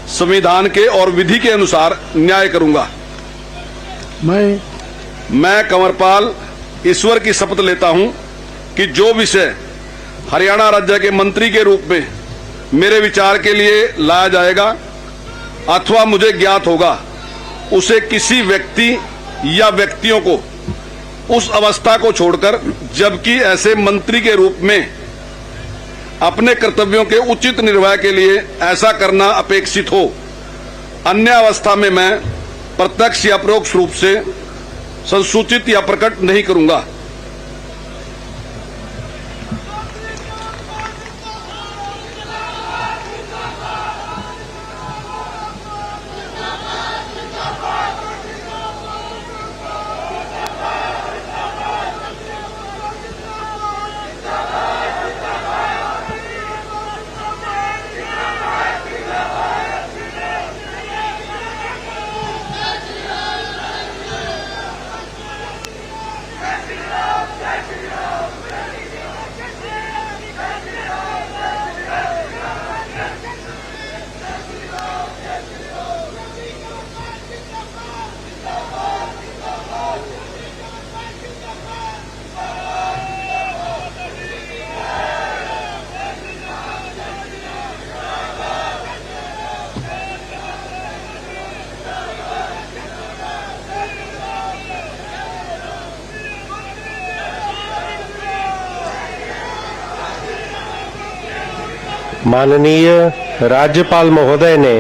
संविधान के और विधि के अनुसार न्याय करूंगा। मैं कंवरपाल ईश्वर की शपथ लेता हूं कि जो विषय हरियाणा राज्य के मंत्री के रूप में मेरे विचार के लिए लाया जाएगा अथवा मुझे ज्ञात होगा, उसे किसी व्यक्ति या व्यक्तियों को उस अवस्था को छोड़कर, जबकि ऐसे मंत्री के रूप में अपने कर्तव्यों के उचित निर्वाह के लिए ऐसा करना अपेक्षित हो, अन्य अवस्था में मैं प्रत्यक्ष या परोक्ष रूप से संसूचित या प्रकट नहीं करूंगा। माननीय राज्यपाल महोदय ने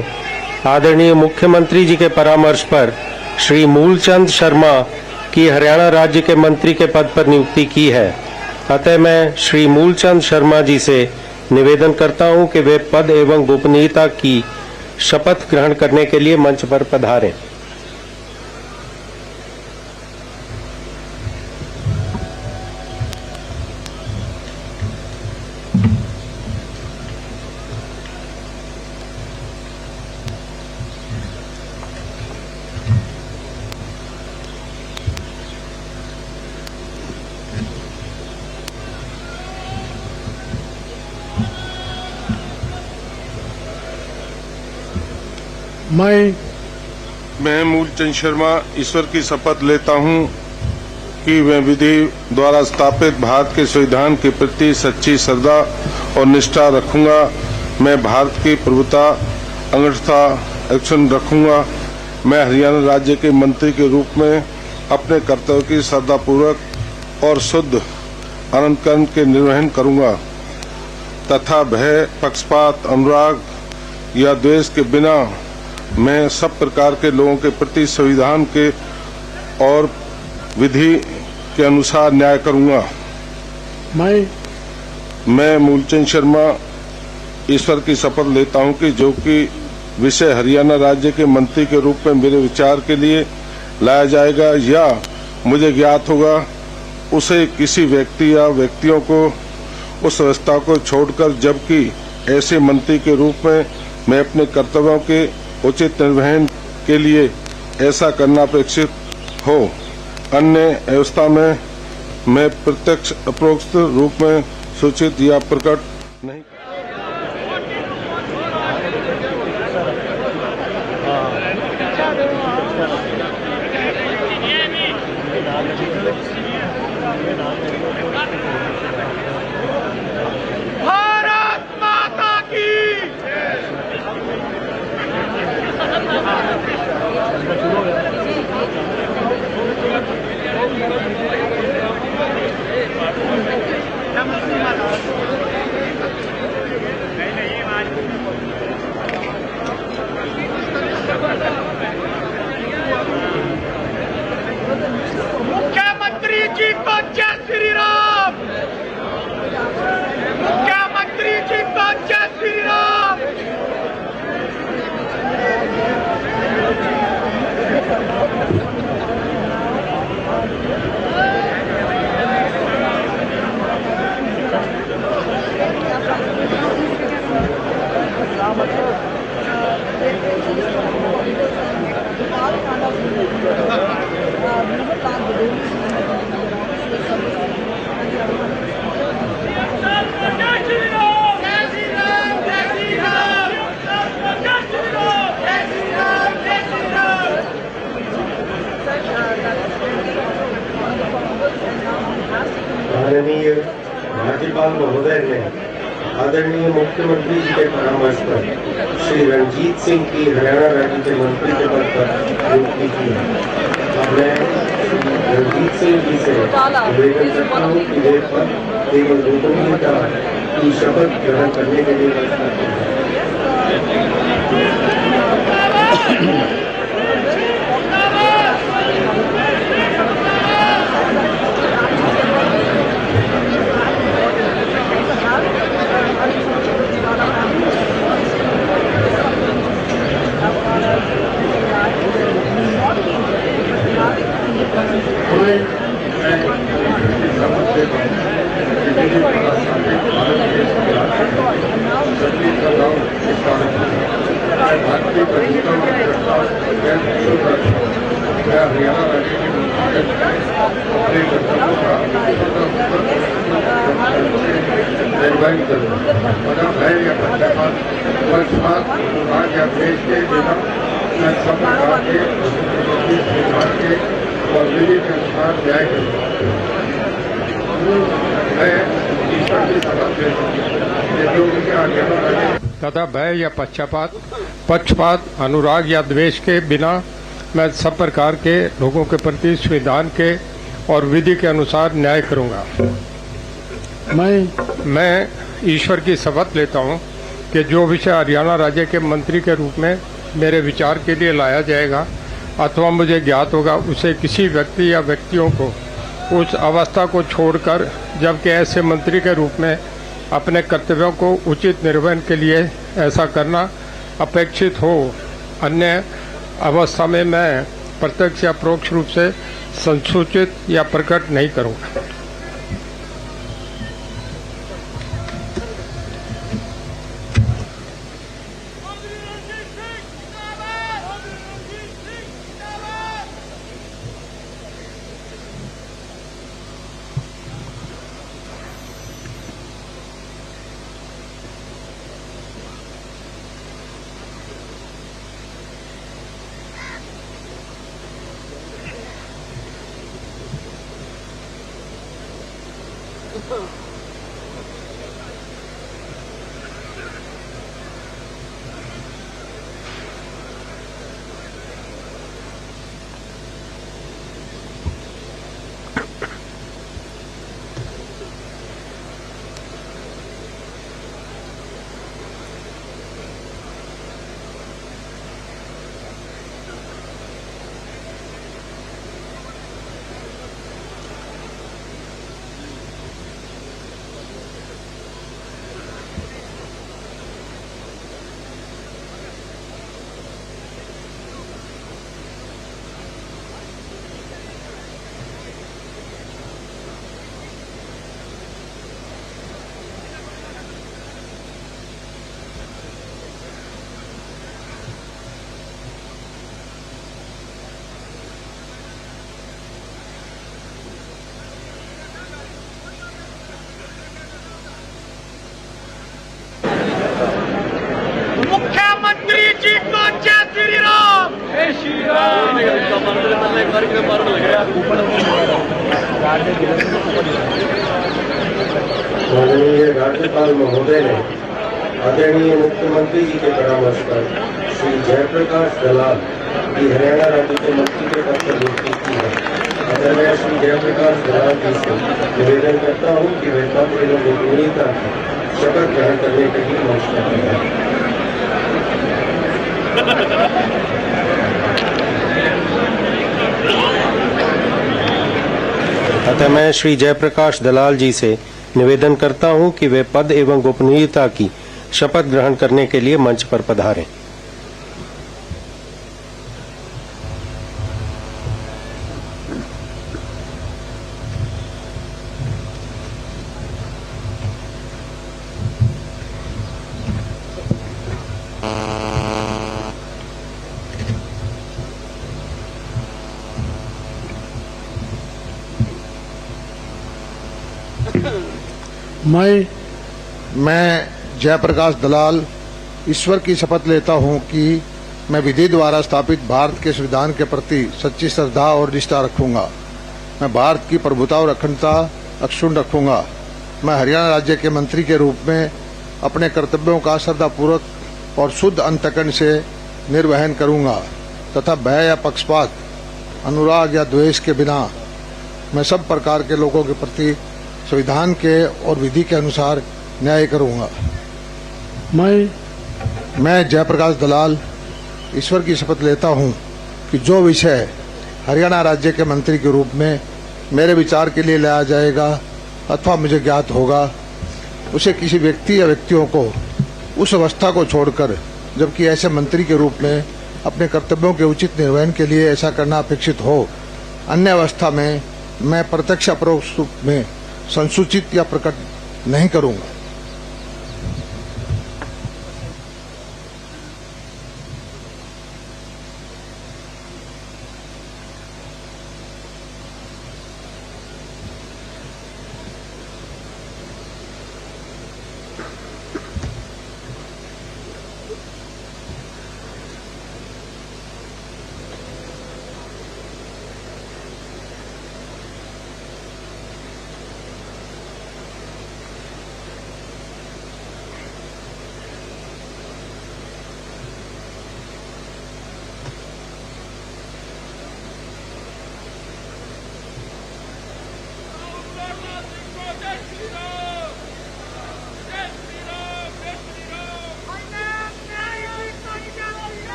आदरणीय मुख्यमंत्री जी के परामर्श पर श्री मूलचंद शर्मा की हरियाणा राज्य के मंत्री के पद पर नियुक्ति की है। अतः मैं श्री मूलचंद शर्मा जी से निवेदन करता हूं कि वे पद एवं गोपनीयता की शपथ ग्रहण करने के लिए मंच पर पधारें। मैं मूलचंद शर्मा ईश्वर की शपथ लेता हूं कि मैं विधि द्वारा स्थापित भारत के संविधान के प्रति सच्ची श्रद्धा और निष्ठा रखूंगा। मैं भारत की प्रभुता, अखंडता अक्षुण्ण रखूंगा। मैं हरियाणा राज्य के मंत्री के रूप में अपने कर्तव्य की श्रद्धापूर्वक और शुद्ध अंतकरण के निर्वहन करूंगा तथा भय, पक्षपात, अनुराग या द्वेष के बिना मैं सब प्रकार के लोगों के प्रति संविधान के और विधि के अनुसार न्याय करूंगा। मैं मूलचंद शर्मा ईश्वर की शपथ लेता हूं कि जो कि विषय हरियाणा राज्य के मंत्री के रूप में मेरे विचार के लिए लाया जाएगा या मुझे ज्ञात होगा, उसे किसी व्यक्ति या व्यक्तियों को उस अवस्था को छोड़कर, जबकि ऐसे मंत्री के रूप में मैं अपने कर्तव्यों के उचित निर्वहन के लिए ऐसा करना अपेक्षित हो, अन्य अवस्था में मैं प्रत्यक्ष अपरोक्ष रूप में सूचित या प्रकट नहीं। मुख्यमंत्री जी को जय श्री राम। माननीय राज्यपाल महोदय ने आदरणीय मुख्यमंत्री जी के परामर्श पर श्री रणजीत सिंह की हरियाणा राज्य के मंत्री के पद पर नियुक्ति की है। अब मैं रणजीत सिंह जी से निवेदन करता हूँ कि वे पद एवं गोपनीयता की शपथ ग्रहण करने के लिए मंच पर पधारें। तथा भय या पक्षपात, अनुराग या द्वेष के बिना मैं सब प्रकार के लोगों के प्रति संविधान के और विधि के अनुसार न्याय करूंगा। मैं ईश्वर की शपथ लेता हूं कि जो विषय हरियाणा राज्य के मंत्री के रूप में मेरे विचार के लिए लाया जाएगा अथवा मुझे ज्ञात होगा, उसे किसी व्यक्ति या व्यक्तियों को उस अवस्था को छोड़कर जबकि ऐसे मंत्री के रूप में अपने कर्तव्यों को उचित निर्वहन के लिए ऐसा करना अपेक्षित हो, अन्य अवस्था में मैं प्रत्यक्ष या परोक्ष रूप से संसूचित या प्रकट नहीं करूंगा। मुख्यमंत्री जी को जय श्री राम। जय श्री राम। माननीय राज्यपाल महोदय ने आदरणीय मुख्यमंत्री जी के परामर्श पर श्री जयप्रकाश दलाल की हरियाणा राज्य के मंत्री के पद पर नियुक्ति की है। अगर मैं श्री जयप्रकाश दलाल जी से निवेदन करता हूँ कि वे पद एवं गोपनीयता की शपथ ग्रहण करने के लिए मंच पर पधारें। अतः मैं श्री जयप्रकाश दलाल जी से निवेदन करता हूं कि वे पद एवं गोपनीयता की शपथ ग्रहण करने के लिए मंच पर पधारें। मैं जयप्रकाश दलाल ईश्वर की शपथ लेता हूं कि मैं विधि द्वारा स्थापित भारत के संविधान के प्रति सच्ची श्रद्धा और निष्ठा रखूंगा। मैं भारत की प्रभुता और अखंडता अक्षुण्ण रखूंगा। मैं हरियाणा राज्य के मंत्री के रूप में अपने कर्तव्यों का श्रद्धापूर्वक और शुद्ध अंतःकरण से निर्वहन करूंगा तथा भय या पक्षपात, अनुराग या द्वेष के बिना मैं सब प्रकार के लोगों के प्रति संविधान के और विधि के अनुसार न्याय करूंगा। मैं जयप्रकाश दलाल ईश्वर की शपथ लेता हूं कि जो विषय हरियाणा राज्य के मंत्री के रूप में मेरे विचार के लिए लाया जाएगा अथवा मुझे ज्ञात होगा, उसे किसी व्यक्ति या व्यक्तियों को उस अवस्था को छोड़कर, जबकि ऐसे मंत्री के रूप में अपने कर्तव्यों के उचित निर्वहन के लिए ऐसा करना अपेक्षित हो, अन्य अवस्था में मैं प्रत्यक्ष अपरोक्ष रूप में संसूचित या प्रकट नहीं करूंगा।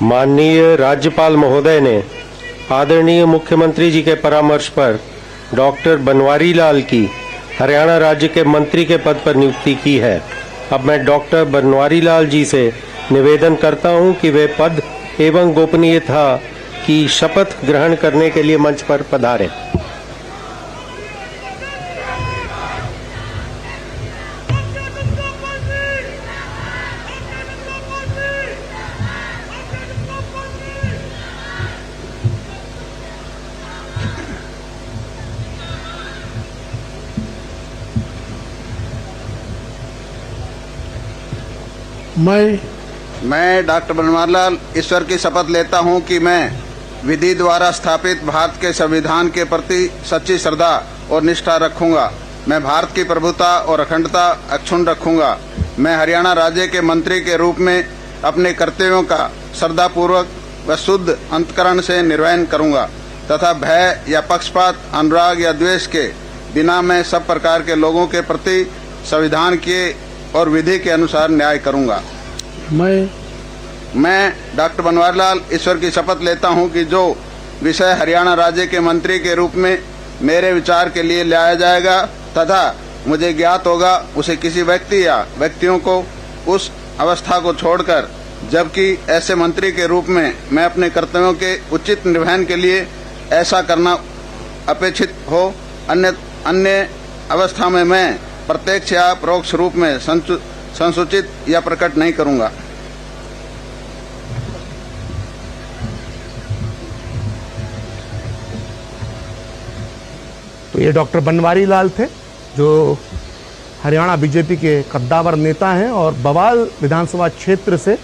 माननीय राज्यपाल महोदय ने आदरणीय मुख्यमंत्री जी के परामर्श पर डॉक्टर बनवारी लाल की हरियाणा राज्य के मंत्री के पद पर नियुक्ति की है। अब मैं डॉक्टर बनवारी लाल जी से निवेदन करता हूं कि वे पद एवं गोपनीयता की शपथ ग्रहण करने के लिए मंच पर पधारें। मैं डॉक्टर बनवारी लाल ईश्वर की शपथ लेता हूं कि मैं विधि द्वारा स्थापित भारत के संविधान के प्रति सच्ची श्रद्धा और निष्ठा रखूंगा। मैं भारत की प्रभुता और अखंडता अक्षुण्ण रखूंगा। मैं हरियाणा राज्य के मंत्री के रूप में अपने कर्तव्यों का श्रद्धापूर्वक व शुद्ध अंतःकरण से निर्वहन करूंगा तथा भय या पक्षपात, अनुराग या द्वेष के बिना मैं सब प्रकार के लोगों के प्रति संविधान के और विधि के अनुसार न्याय करूंगा। मैं डॉक्टर बनवारी लाल ईश्वर की शपथ लेता हूं कि जो विषय हरियाणा राज्य के मंत्री के रूप में मेरे विचार के लिए लाया जाएगा तथा मुझे ज्ञात होगा, उसे किसी व्यक्ति या व्यक्तियों को उस अवस्था को छोड़कर, जबकि ऐसे मंत्री के रूप में मैं अपने कर्तव्यों के उचित निर्वहन के लिए ऐसा करना अपेक्षित हो, अन्य अवस्था में मैं प्रत्यक्ष या परोक्ष रूप में संसूचित या प्रकट नहीं करूंगा। तो ये डॉक्टर बनवारी लाल थे, जो हरियाणा बीजेपी के कद्दावर नेता हैं और बवाल विधानसभा क्षेत्र से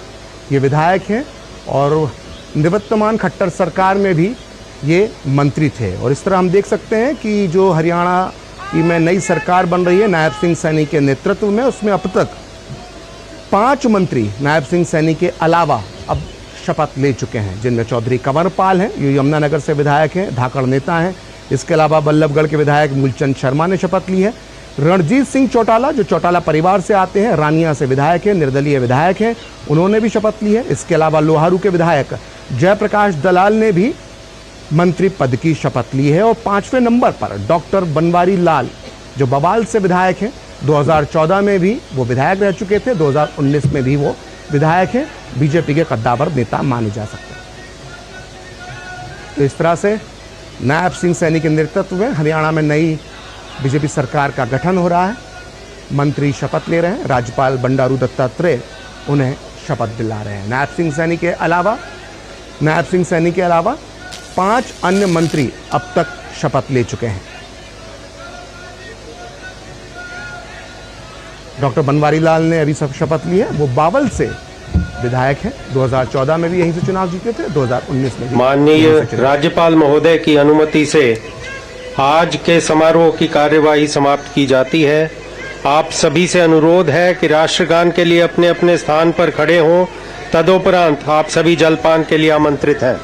ये विधायक हैं और निवर्तमान खट्टर सरकार में भी ये मंत्री थे। और इस तरह हम देख सकते हैं कि जो हरियाणा की में नई सरकार बन रही है नायब सिंह सैनी के नेतृत्व में, उसमें अब तक 5 मंत्री नायब सिंह सैनी के अलावा अब शपथ ले चुके हैं, जिनमें चौधरी कंवर पाल हैं, जो यमुनानगर से विधायक हैं, धाकड़ नेता हैं। इसके अलावा बल्लभगढ़ के विधायक मूलचंद शर्मा ने शपथ ली है। रणजीत सिंह चौटाला, जो चौटाला परिवार से आते हैं, रानिया से विधायक हैं, निर्दलीय विधायक हैं, उन्होंने भी शपथ ली है। इसके अलावा लोहारू के विधायक जयप्रकाश दलाल ने भी मंत्री पद की शपथ ली है। और 5वें नंबर पर डॉक्टर बनवारी लाल, जो बवाल से विधायक हैं, 2014 में भी वो विधायक रह चुके थे, 2019 में भी वो विधायक हैं, बीजेपी के कद्दावर नेता माने जा सकते हैं। तो इस तरह से नायब सिंह सैनी के नेतृत्व में हरियाणा में नई बीजेपी सरकार का गठन हो रहा है। मंत्री शपथ ले रहे हैं, राज्यपाल बंडारू दत्तात्रेय उन्हें शपथ दिला रहे हैं। नायब सिंह सैनी के अलावा 5 अन्य मंत्री अब तक शपथ ले चुके हैं। डॉक्टर बनवारी लाल ने अभी शपथ ली है, वो बावल से विधायक हैं, 2014 में भी यहीं से चुनाव जीते थे, 2019 में भी। माननीय राज्यपाल महोदय की अनुमति से आज के समारोह की कार्यवाही समाप्त की जाती है। आप सभी से अनुरोध है कि राष्ट्रगान के लिए अपने अपने स्थान पर खड़े हों। तदोपरांत आप सभी जलपान के लिए आमंत्रित हैं।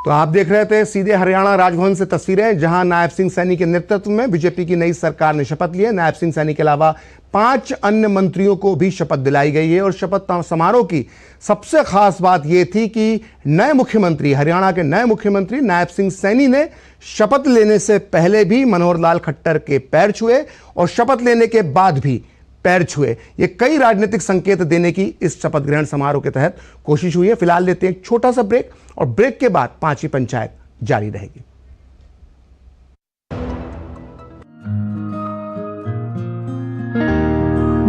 तो आप देख रहे थे सीधे हरियाणा राजभवन से तस्वीरें, जहां नायब सिंह सैनी के नेतृत्व में बीजेपी की नई सरकार ने शपथ ली है। नायब सिंह सैनी के अलावा 5 अन्य मंत्रियों को भी शपथ दिलाई गई है। और शपथ समारोह की सबसे खास बात यह थी कि नए मुख्यमंत्री, हरियाणा के नए मुख्यमंत्री नायब सिंह सैनी ने शपथ लेने से पहले भी मनोहर लाल खट्टर के पैर छुए और शपथ लेने के बाद भी पैर छुए। ये कई राजनीतिक संकेत देने की इस शपथ ग्रहण समारोह के तहत कोशिश हुई है। फिलहाल लेते हैं एक छोटा सा ब्रेक और ब्रेक के बाद 5वीं पंचायत जारी रहेगी।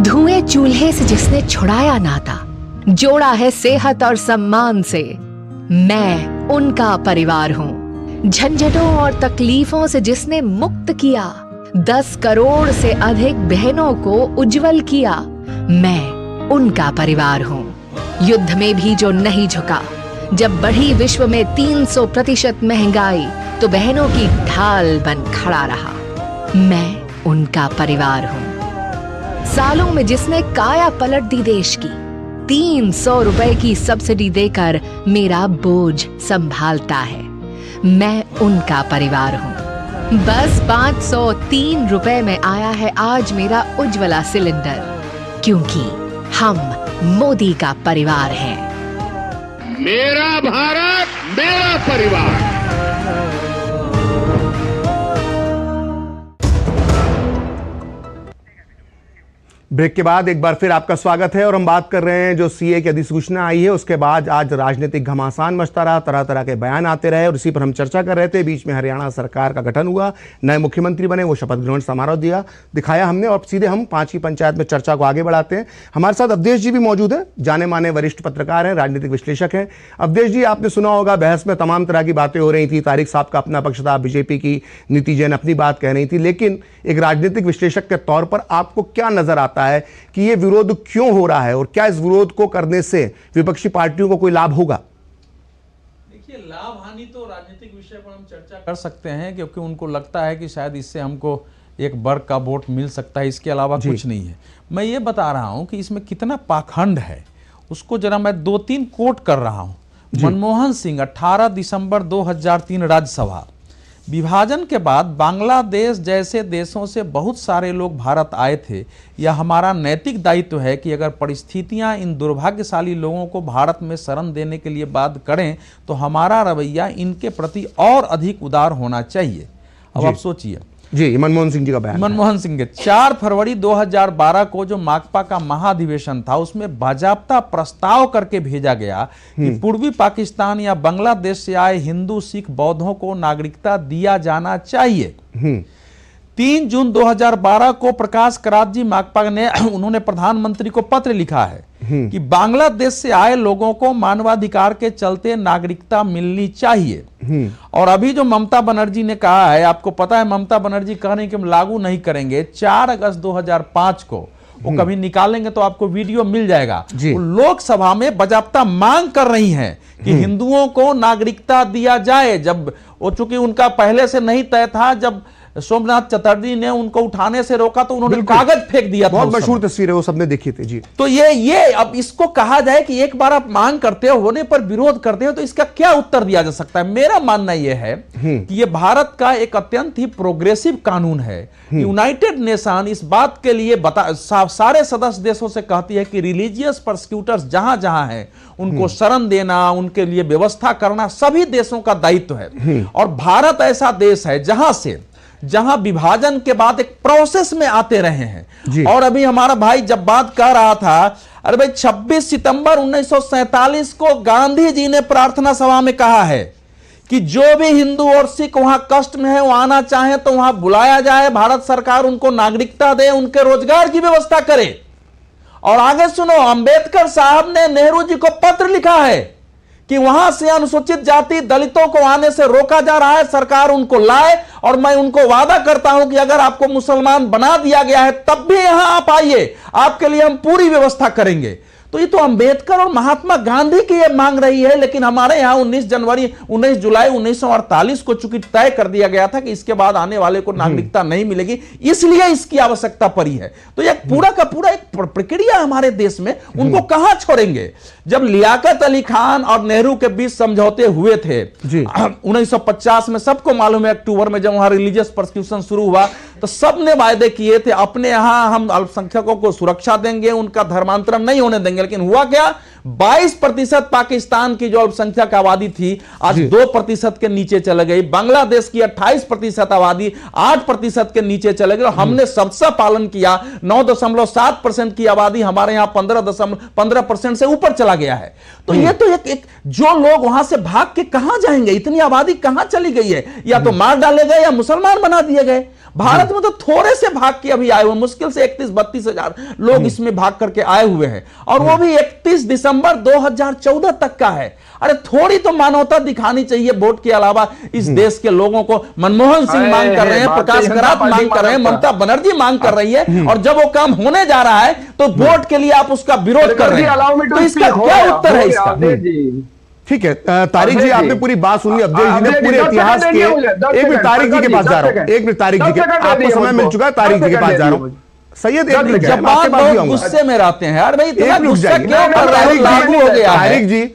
धुएं चूल्हे से जिसने छुड़ाया नाता, जोड़ा है सेहत और सम्मान से, मैं उनका परिवार हूं। झंझटों और तकलीफों से जिसने मुक्त किया, 10 करोड़ से अधिक बहनों को उज्जवल किया, मैं उनका परिवार हूं। युद्ध में भी जो नहीं झुका, जब बढ़ी विश्व में 300% महंगाई, तो बहनों की ढाल बन खड़ा रहा, मैं उनका परिवार हूं। सालों में जिसने काया पलट दी देश की, 300 रुपए की सब्सिडी देकर मेरा बोझ संभालता है, मैं उनका परिवार हूं। बस 503 रुपए में आया है आज मेरा उज्ज्वला सिलेंडर, क्योंकि हम मोदी का परिवार हैं। मेरा भारत, मेरा परिवार। ब्रेक के बाद एक बार फिर आपका स्वागत है और हम बात कर रहे हैं जो सीए की अधिसूचना आई है उसके बाद आज राजनीतिक घमासान मचता रहा, तरह तरह के बयान आते रहे और इसी पर हम चर्चा कर रहे थे। बीच में हरियाणा सरकार का गठन हुआ, नए मुख्यमंत्री बने, वो शपथ ग्रहण समारोह दिखाया हमने और सीधे हम 5वीं पंचायत में चर्चा को आगे बढ़ाते हैं। हमारे साथ अवधेश जी भी मौजूद है, जाने माने वरिष्ठ पत्रकार हैं, राजनीतिक विश्लेषक हैं। अवधेश जी, आपने सुना होगा बहस में तमाम तरह की बातें हो रही थी, तारिक साहब का अपना पक्ष था, बीजेपी की नीति जैन अपनी बात कह रही थी, लेकिन एक राजनीतिक विश्लेषक के तौर पर आपको क्या नजर आता है कि ये विरोध क्यों हो रहा है और क्या इस विरोध को करने से विपक्षी पार्टियों को कोई लाभ होगा? देखिए, लाभ हानि तो राजनीतिक विषय पर हम चर्चा कर सकते हैं, क्योंकि उनको लगता है कि शायद इससे हमको एक वर्ग का वोट मिल सकता है, इसके अलावा कुछ नहीं है। मैं ये बता रहा हूं कि इसमें कितना पाखंड है, उसको जरा मैं 2-3 कोट कर रहा हूं। मनमोहन सिंह 18 दिसंबर 2003 राज्यसभा, विभाजन के बाद बांग्लादेश जैसे देशों से बहुत सारे लोग भारत आए थे। यह हमारा नैतिक दायित्व है कि अगर परिस्थितियां इन दुर्भाग्यशाली लोगों को भारत में शरण देने के लिए बाध्य करें तो हमारा रवैया इनके प्रति और अधिक उदार होना चाहिए। अब आप सोचिए जी, मनमोहन सिंह जी का बयान। मनमोहन सिंह के 4 फरवरी 2012 को जो माकपा का महाधिवेशन था उसमें बाजाप्ता प्रस्ताव करके भेजा गया कि पूर्वी पाकिस्तान या बांग्लादेश से आए हिंदू, सिख, बौद्धों को नागरिकता दिया जाना चाहिए। 3 जून 2012 को प्रकाश करात जी माकपा ने उन्होंने प्रधानमंत्री को पत्र लिखा है कि बांग्लादेश से आए लोगों को मानवाधिकार के चलते नागरिकता मिलनी चाहिए। और अभी जो ममता बनर्जी ने कहा है, आपको पता है ममता बनर्जी कह रही कि हम लागू नहीं करेंगे। 4 अगस्त 2005 को वो कभी निकालेंगे तो आपको वीडियो मिल जाएगा। वो लोकसभा में बाजाप्ता मांग कर रही हैं कि हिंदुओं को नागरिकता दिया जाए। जब वो चूंकि उनका पहले से नहीं तय था, जब सोमनाथ चटर्जी ने उनको उठाने से रोका तो उन्होंने कागज फेंक दिया था। बहुत मशहूर तस्वीर है, वो सबने देखी थी जी। तो ये अब इसको कहा जाए कि एक बार आप मांग करते हो, होने पर विरोध करते हो, तो इसका क्या उत्तर दिया जा सकता है? मेरा मानना यह है कि ये भारत का एक अत्यंत ही प्रोग्रेसिव कानून है। यूनाइटेड नेशन इस बात के लिए सारे सदस्य देशों से कहती है कि रिलीजियस प्रोसिक्यूटर्स जहां जहां हैं उनको शरण देना, उनके लिए व्यवस्था करना सभी देशों का दायित्व है। और भारत ऐसा देश है जहां विभाजन के बाद एक प्रोसेस में आते रहे हैं। और अभी हमारा भाई जब बात कर रहा था, अरे भाई 26 सितंबर 1947 को गांधी जी ने प्रार्थना सभा में कहा है कि जो भी हिंदू और सिख वहां कष्ट में है वो आना चाहे तो वहां बुलाया जाए, भारत सरकार उनको नागरिकता दे, उनके रोजगार की व्यवस्था करे। और आगे सुनो, अंबेडकर साहब ने नेहरू जी को पत्र लिखा है कि वहां से अनुसूचित जाति दलितों को आने से रोका जा रहा है, सरकार उनको लाए। और मैं उनको वादा करता हूं कि अगर आपको मुसलमान बना दिया गया है तब भी यहां आप आइए, आपके लिए हम पूरी व्यवस्था करेंगे। तो ये तो अंबेडकर और महात्मा गांधी की ये मांग रही है। लेकिन हमारे यहाँ 19 जुलाई 1948 को चूंकि तय कर दिया गया था कि इसके बाद आने वाले को नागरिकता नहीं मिलेगी, इसलिए इसकी आवश्यकता पड़ी है। तो ये पूरा का पूरा एक प्रक्रिया हमारे देश में, उनको कहां छोड़ेंगे? जब लियाकत अली खान और नेहरू के बीच समझौते हुए थे 1950 में, सबको मालूम है अक्टूबर में जब वहां रिलीजियस प्रोसिक्यूशन शुरू हुआ तो सबने वायदे किए थे अपने यहां हम अल्पसंख्यकों को सुरक्षा देंगे, उनका धर्मांतरण नहीं होने देंगे। लेकिन हुआ क्या? 22% पाकिस्तान की जो अल्पसंख्यक आबादी थी आज 2% के नीचे चले गई। बांग्लादेश की 28% आबादी 8% के नीचे चले गई। और हमने सबसे पालन किया। 9.7% की आबादी हमारे यहां 15% से ऊपर चला गया है। तो ये तो एक जो लोग वहां से भाग के कहां जाएंगे? इतनी आबादी कहां चली गई है? या तो मार डाले गए या मुसलमान बना दिए गए। भारत में तो थोड़े से भाग के अभी आए हुए, मुश्किल से 31-32 हजार लोग इसमें भाग करके आए हुए हैं। और वो भी 31 दिसंबर 2014 तक का है। अरे थोड़ी तो मानवता दिखानी चाहिए वोट के अलावा इस देश के लोगों को। मनमोहन सिंह मांग कर रहे हैं, प्रकाश करात मांग कर रहे हैं, ममता बनर्जी मांग कर रही है। और जब वो काम होने जा रहा है तो वोट के लिए आप उसका विरोध कर रहे हैं। तो इसका क्या उत्तर है इसका? ठीक है तारिक जी, आपने पूरी बात सुनी। अब्देश जी ने पूरे इतिहास के, एक मिनट तारिक जी के पास जा रहा हूं, एक मिनट तारिक जी के, आपको समय मिल चुका है, तारिक जी के पास जा रहा हूं। सैयद एक मिनट, जब बहुत गुस्से में रहते हैं यार भाई, इतना गुस्सा क्यों कर रहे हो? लागू हो गया है। तारिक जी,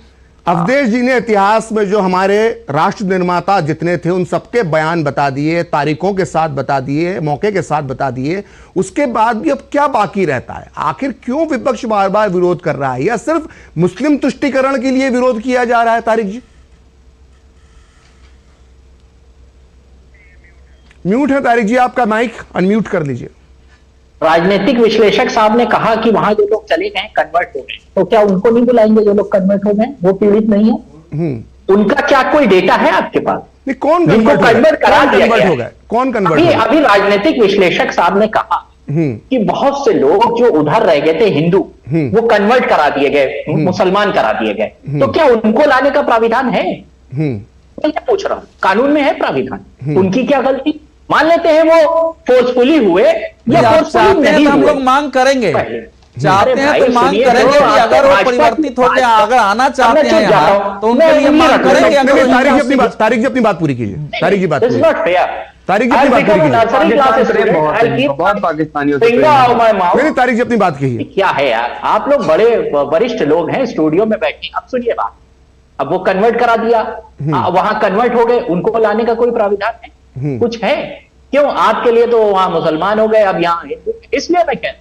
अवधेश जी ने इतिहास में जो हमारे राष्ट्र निर्माता जितने थे उन सबके बयान बता दिए, तारीखों के साथ बता दिए, मौके के साथ बता दिए। उसके बाद भी अब क्या बाकी रहता है? आखिर क्यों विपक्ष बार बार विरोध कर रहा है? या सिर्फ मुस्लिम तुष्टीकरण के लिए विरोध किया जा रहा है? तारिक जी म्यूट है। तारिक जी आपका माइक अनम्यूट कर लीजिए। राजनीतिक विश्लेषक साहब ने कहा कि वहां जो लोग चले गए कन्वर्ट हो गए, तो क्या उनको नहीं बुलाएंगे जो लोग कन्वर्ट हो गए? वो पीड़ित नहीं है? उनका क्या कोई डेटा है आपके पास? नहीं, कौन कन्वर्ट करा दिया गया हो गए? कौन कन्वर्ट? अभी राजनीतिक विश्लेषक साहब ने कहा कि बहुत से लोग जो उधर रह गए थे हिंदू, वो कन्वर्ट करा दिए गए, मुसलमान करा दिए गए। तो क्या उनको लाने का प्राविधान है? मैं पूछ रहा हूं, कानून में है प्राविधान? उनकी क्या गलती? मान लेते हैं वो फोर्सफुली हुए या फोर्सफुली नहीं, हम लोग मांग करेंगे, चाहते हैं तो मांग करेंगे कि अगर वो परिवर्तित होकर अगर आना चाहते हैं यहाँ तो उनके लिए मांग करेंगे। तारिक जी अपनी बात पूरी कीजिए। तारिक जी बात तारिक जी अपनी बात तारिक जी अपनी बात कीजिए। क्या है यार, आप लोग बड़े वरिष्ठ लोग हैं, स्टूडियो में बैठे, अब सुनिए बात। अब वो कन्वर्ट करा दिया, वहां कन्वर्ट हो गए, उनको लाने का कोई प्राविधान है? कुछ है? क्यों आपके लिए तो वहां मुसलमान हो गए, अब यहां हिंदू। इसलिए मैं कहता हूं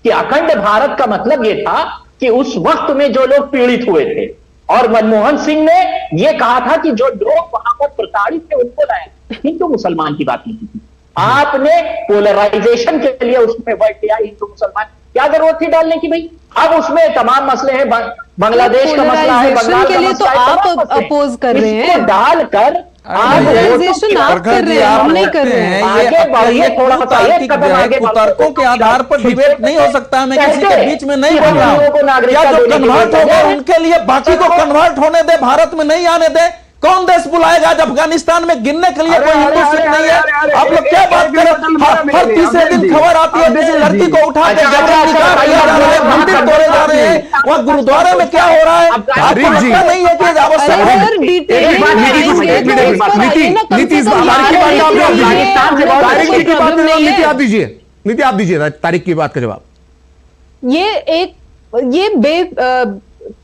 कि अखंड भारत का मतलब यह था कि उस वक्त में जो लोग पीड़ित हुए थे, और मनमोहन सिंह ने यह कहा था कि जो लोग वहां पर प्रताड़ित थे उनको लाया, हिंदू मुसलमान की बात नहीं की थी। आपने पोलराइजेशन के लिए उसमें वर्ड दिया हिंदू मुसलमान, क्या जरूरत थी डालने की भाई? अब उसमें तमाम मसले हैं, बांग्लादेश का मसला है, बंगाल के का लिए तो मसला है, आप तमाम मसले हैं। अपोज कर रहे हैं, इसको डालकर पोलराइजेशन आप कर रहे हैं, हम नहीं कर रहे हैं। आगे बढ़िए, थोड़ा सा एक कदम आगे तर्कों के आधार पर डिबेट नहीं हो सकता है। मैं किसी के बीच में नहीं बोल रहा हूं। या जो कन्वर्ट हो गए उनके लिए बाकी को कन्वर्ट होने दे, भारत में नहीं आने दे। कौन देश बुलाएगा आज अफगानिस्तान में गिनने के लिए? कोई हिंदू सिख नहीं है। आप लोग क्या बात करें? हर तीसरे दिन खबर आती है किसी लड़की को उठा के जबरन निकाल दिया जा रहा है, मंदिर तोड़े जा रहे हैं, वहाँ गुरुद्वारे में क्या हो रहा है? आपको लगता नहीं है कि आवश्यक नीति आप दीजिए तारीख की बात का जवाब। ये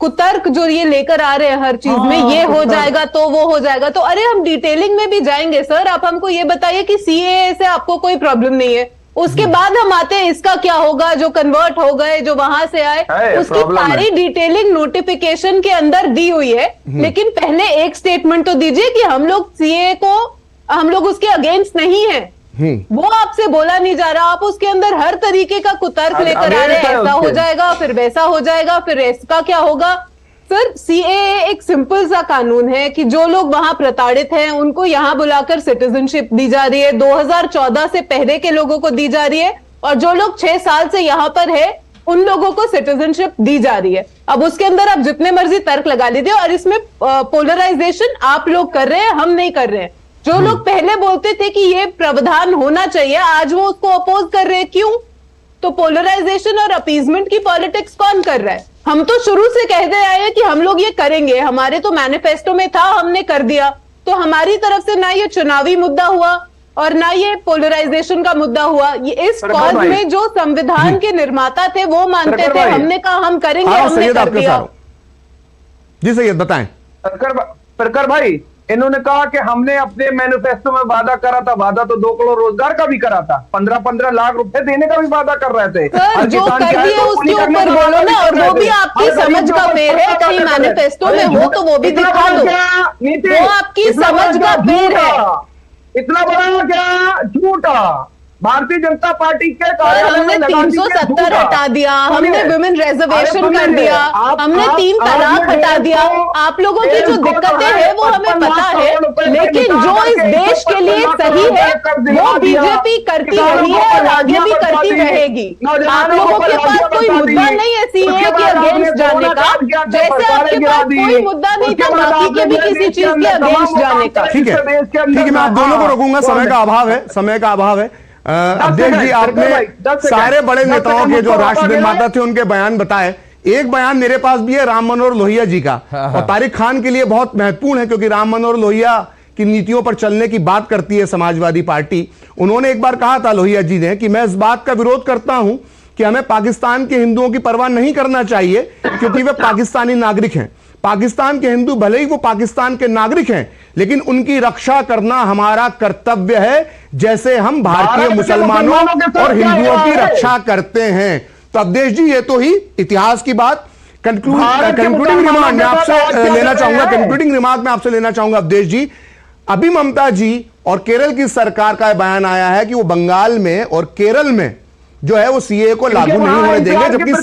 कुतर्क जो ये लेकर आ रहे हैं हर चीज में, ये हो जाएगा तो वो हो जाएगा तो, अरे हम डिटेलिंग में भी जाएंगे सर। आप हमको ये बताइए कि सीएए से आपको कोई प्रॉब्लम नहीं है, उसके बाद हम आते हैं इसका क्या होगा, जो कन्वर्ट हो गए, जो वहां से आए, उसकी सारी डिटेलिंग नोटिफिकेशन के अंदर दी हुई है। लेकिन पहले एक स्टेटमेंट तो दीजिए कि हम लोग सीएए को, हम लोग उसके अगेंस्ट नहीं है, वो आपसे बोला नहीं जा रहा। आप उसके अंदर हर तरीके का कुतर्क लेकर आ रहे हैं, ऐसा हो जाएगा फिर वैसा हो जाएगा फिर इसका क्या होगा। सर सीएए एक सिंपल सा कानून है कि जो लोग वहां प्रताड़ित हैं उनको यहां बुलाकर सिटीजनशिप दी जा रही है, 2014 से पहले के लोगों को दी जा रही है, और जो लोग 6 साल से यहां पर है उन लोगों को सिटीजनशिप दी जा रही है। अब उसके अंदर आप जितने मर्जी तर्क लगा लीजिए, और इसमें पोलराइजेशन आप लोग कर रहे हैं, हम नहीं कर रहे हैं। जो लोग पहले बोलते थे कि ये प्रावधान होना चाहिए, आज वो उसको अपोज कर रहे हैं। क्यों? तो पोलराइजेशन और अपीजमेंट की पॉलिटिक्स कौन कर रहा है? हम तो शुरू से कहते आए हैं कि हम लोग ये करेंगे, हमारे तो मैनिफेस्टो में था, हमने कर दिया। तो हमारी तरफ से ना ये चुनावी मुद्दा हुआ और ना ये पोलराइजेशन का मुद्दा हुआ। ये इस कॉज में जो संविधान के निर्माता थे वो मानते थे, हमने कहा हम करेंगे, हमने कर दिया। जी सैयद बताएं। प्रखर भाई, इन्होंने कहा कि हमने अपने मैनिफेस्टो में वादा करा था, वादा तो 2 करोड़ रोजगार का भी करा था, 15-15 लाख रुपए देने का भी वादा कर रहे थे। सर जो कर दिया उसके ऊपर बोलो ना, और वो भी आपकी समझ का फेर है। कहीं मैनिफेस्टो में हो तो वो भी दिखा दो, वो आपकी समझ का फेर है। इतना बड़ा क्या झूठा भारतीय जनता पार्टी के हमने 370 हटा दिया, हमने वुमेन रिजर्वेशन कर दिया, हमने 3 तलाक हटा दिया। आप लोगों की जो दिक्कतें हैं वो हमें पता है, लेकिन जो इस देश के लिए सही है वो बीजेपी करती रही है और आगे भी करती रहेगी। आप लोगों के पास कोई मुद्दा नहीं है सीएए के अगेंस्ट जाने का, जैसे आपके पास कोई मुद्दा नहीं था बाकी के भी किसी चीज के अगेंस्ट जाने का। ठीक है, मैं आप दोनों को रोकूंगा, समय का अभाव है। अध्यक्ष जी, आपने सारे बड़े नेताओं के जो राष्ट्र निर्माता थे उनके बयान बताए। एक बयान मेरे पास भी है राम मनोहर लोहिया जी का, और तारिक खान के लिए बहुत महत्वपूर्ण है क्योंकि राम मनोहर लोहिया की नीतियों पर चलने की बात करती है समाजवादी पार्टी। उन्होंने एक बार कहा था लोहिया जी ने कि मैं इस बात का विरोध करता हूं कि हमें पाकिस्तान के हिंदुओं की परवाह नहीं करना चाहिए क्योंकि वे पाकिस्तानी नागरिक हैं। पाकिस्तान के हिंदू भले ही वो पाकिस्तान के नागरिक हैं, लेकिन उनकी रक्षा करना हमारा कर्तव्य है, जैसे हम भारतीय मुसलमानों और हिंदुओं की रक्षा करते हैं। तो अवधेश जी, ये तो ही इतिहास की बात। कंक्लूडिंग रिमार्क मैं आपसे लेना चाहूंगा अवधेश जी, अभी ममता जी और केरल की सरकार का बयान आया है कि वो बंगाल में और केरल में जो है वो सीए को लागू नहीं होने देंगे, जबकि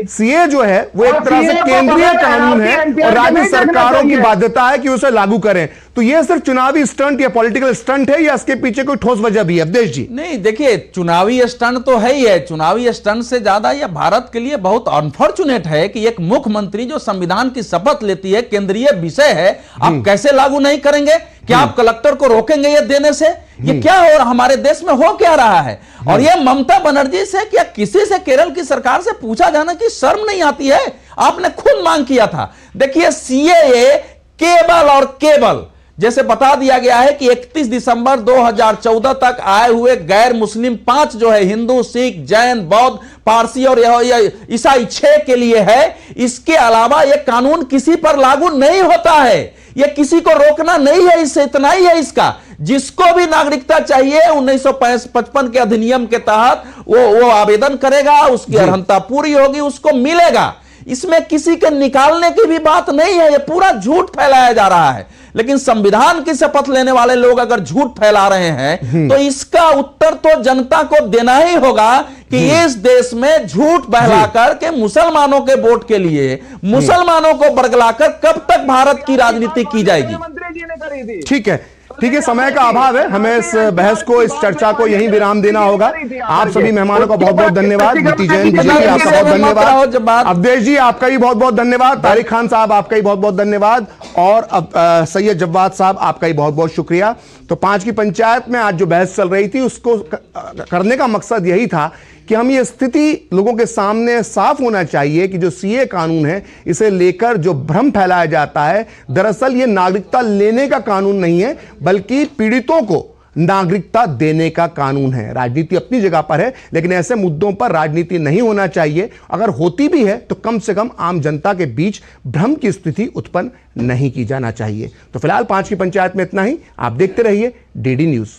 सीए जो है वो एक तरह से केंद्रीय कानून है और राज्य सरकारों की बाध्यता है कि उसे लागू करें। तो ये सिर्फ चुनावी स्टंट या पॉलिटिकल स्टंट है या इसके पीछे कोई ठोस वजह भी है अवधेश जी? नहीं, देखिए चुनावी स्टंट तो है ही है। चुनावी स्टंट से ज्यादा यह भारत के लिए बहुत अनफॉर्चुनेट है कि एक मुख्यमंत्री जो संविधान की शपथ लेती है, केंद्रीय विषय है, आप कैसे लागू नहीं करेंगे? क्या आप कलेक्टर को रोकेंगे ये देने से? ये क्या हो रहा, हमारे देश में हो क्या रहा है? और ये ममता बनर्जी से क्या किसी से केरल की सरकार से पूछा जाना की शर्म नहीं आती है? आपने खुद मांग किया था। देखिए सीएए केवल और केवल जैसे बता दिया गया है कि 31 दिसंबर 2014 तक आए हुए गैर मुस्लिम 5 जो है हिंदू, सिख, जैन, बौद्ध, पारसी और ईसाई 6 के लिए है। इसके अलावा यह कानून किसी पर लागू नहीं होता है, यह किसी को रोकना नहीं है। इससे इतना ही है इसका, जिसको भी नागरिकता चाहिए 1955 के अधिनियम के तहत वो आवेदन करेगा, उसकी अर्हता पूरी होगी, उसको मिलेगा। इसमें किसी के निकालने की भी बात नहीं है, ये पूरा झूठ फैलाया जा रहा है। लेकिन संविधान की शपथ लेने वाले लोग अगर झूठ फैला रहे हैं तो इसका उत्तर तो जनता को देना ही होगा कि इस देश में झूठ बहलाकर के मुसलमानों के वोट के लिए मुसलमानों को बरगलाकर कब तक भारत की राजनीति की जाएगी। ठीक है, ठीक है, समय का अभाव है, हमें इस बहस को, इस चर्चा को यहीं विराम देना होगा। आप सभी मेहमानों का बहुत बहुत धन्यवाद। दीप्ति जैन, बीजेपी, आपका बहुत धन्यवाद। अवधेश जी, आपका भी बहुत बहुत धन्यवाद। तारिक खान साहब, आपका भी बहुत बहुत धन्यवाद। और सैयद जव्वाद साहब, आपका भी बहुत बहुत शुक्रिया। तो 5 की पंचायत में आज जो बहस चल रही थी उसको करने का मकसद यही था कि हम ये स्थिति लोगों के सामने साफ होना चाहिए कि जो सीए कानून है, इसे लेकर जो भ्रम फैलाया जाता है, दरअसल ये नागरिकता लेने का कानून नहीं है, बल्कि पीड़ितों को नागरिकता देने का कानून है। राजनीति अपनी जगह पर है, लेकिन ऐसे मुद्दों पर राजनीति नहीं होना चाहिए। अगर होती भी है तो कम से कम आम जनता के बीच भ्रम की स्थिति उत्पन्न नहीं की जाना चाहिए। तो फिलहाल 5 की पंचायत में इतना ही। आप देखते रहिए डीडी न्यूज।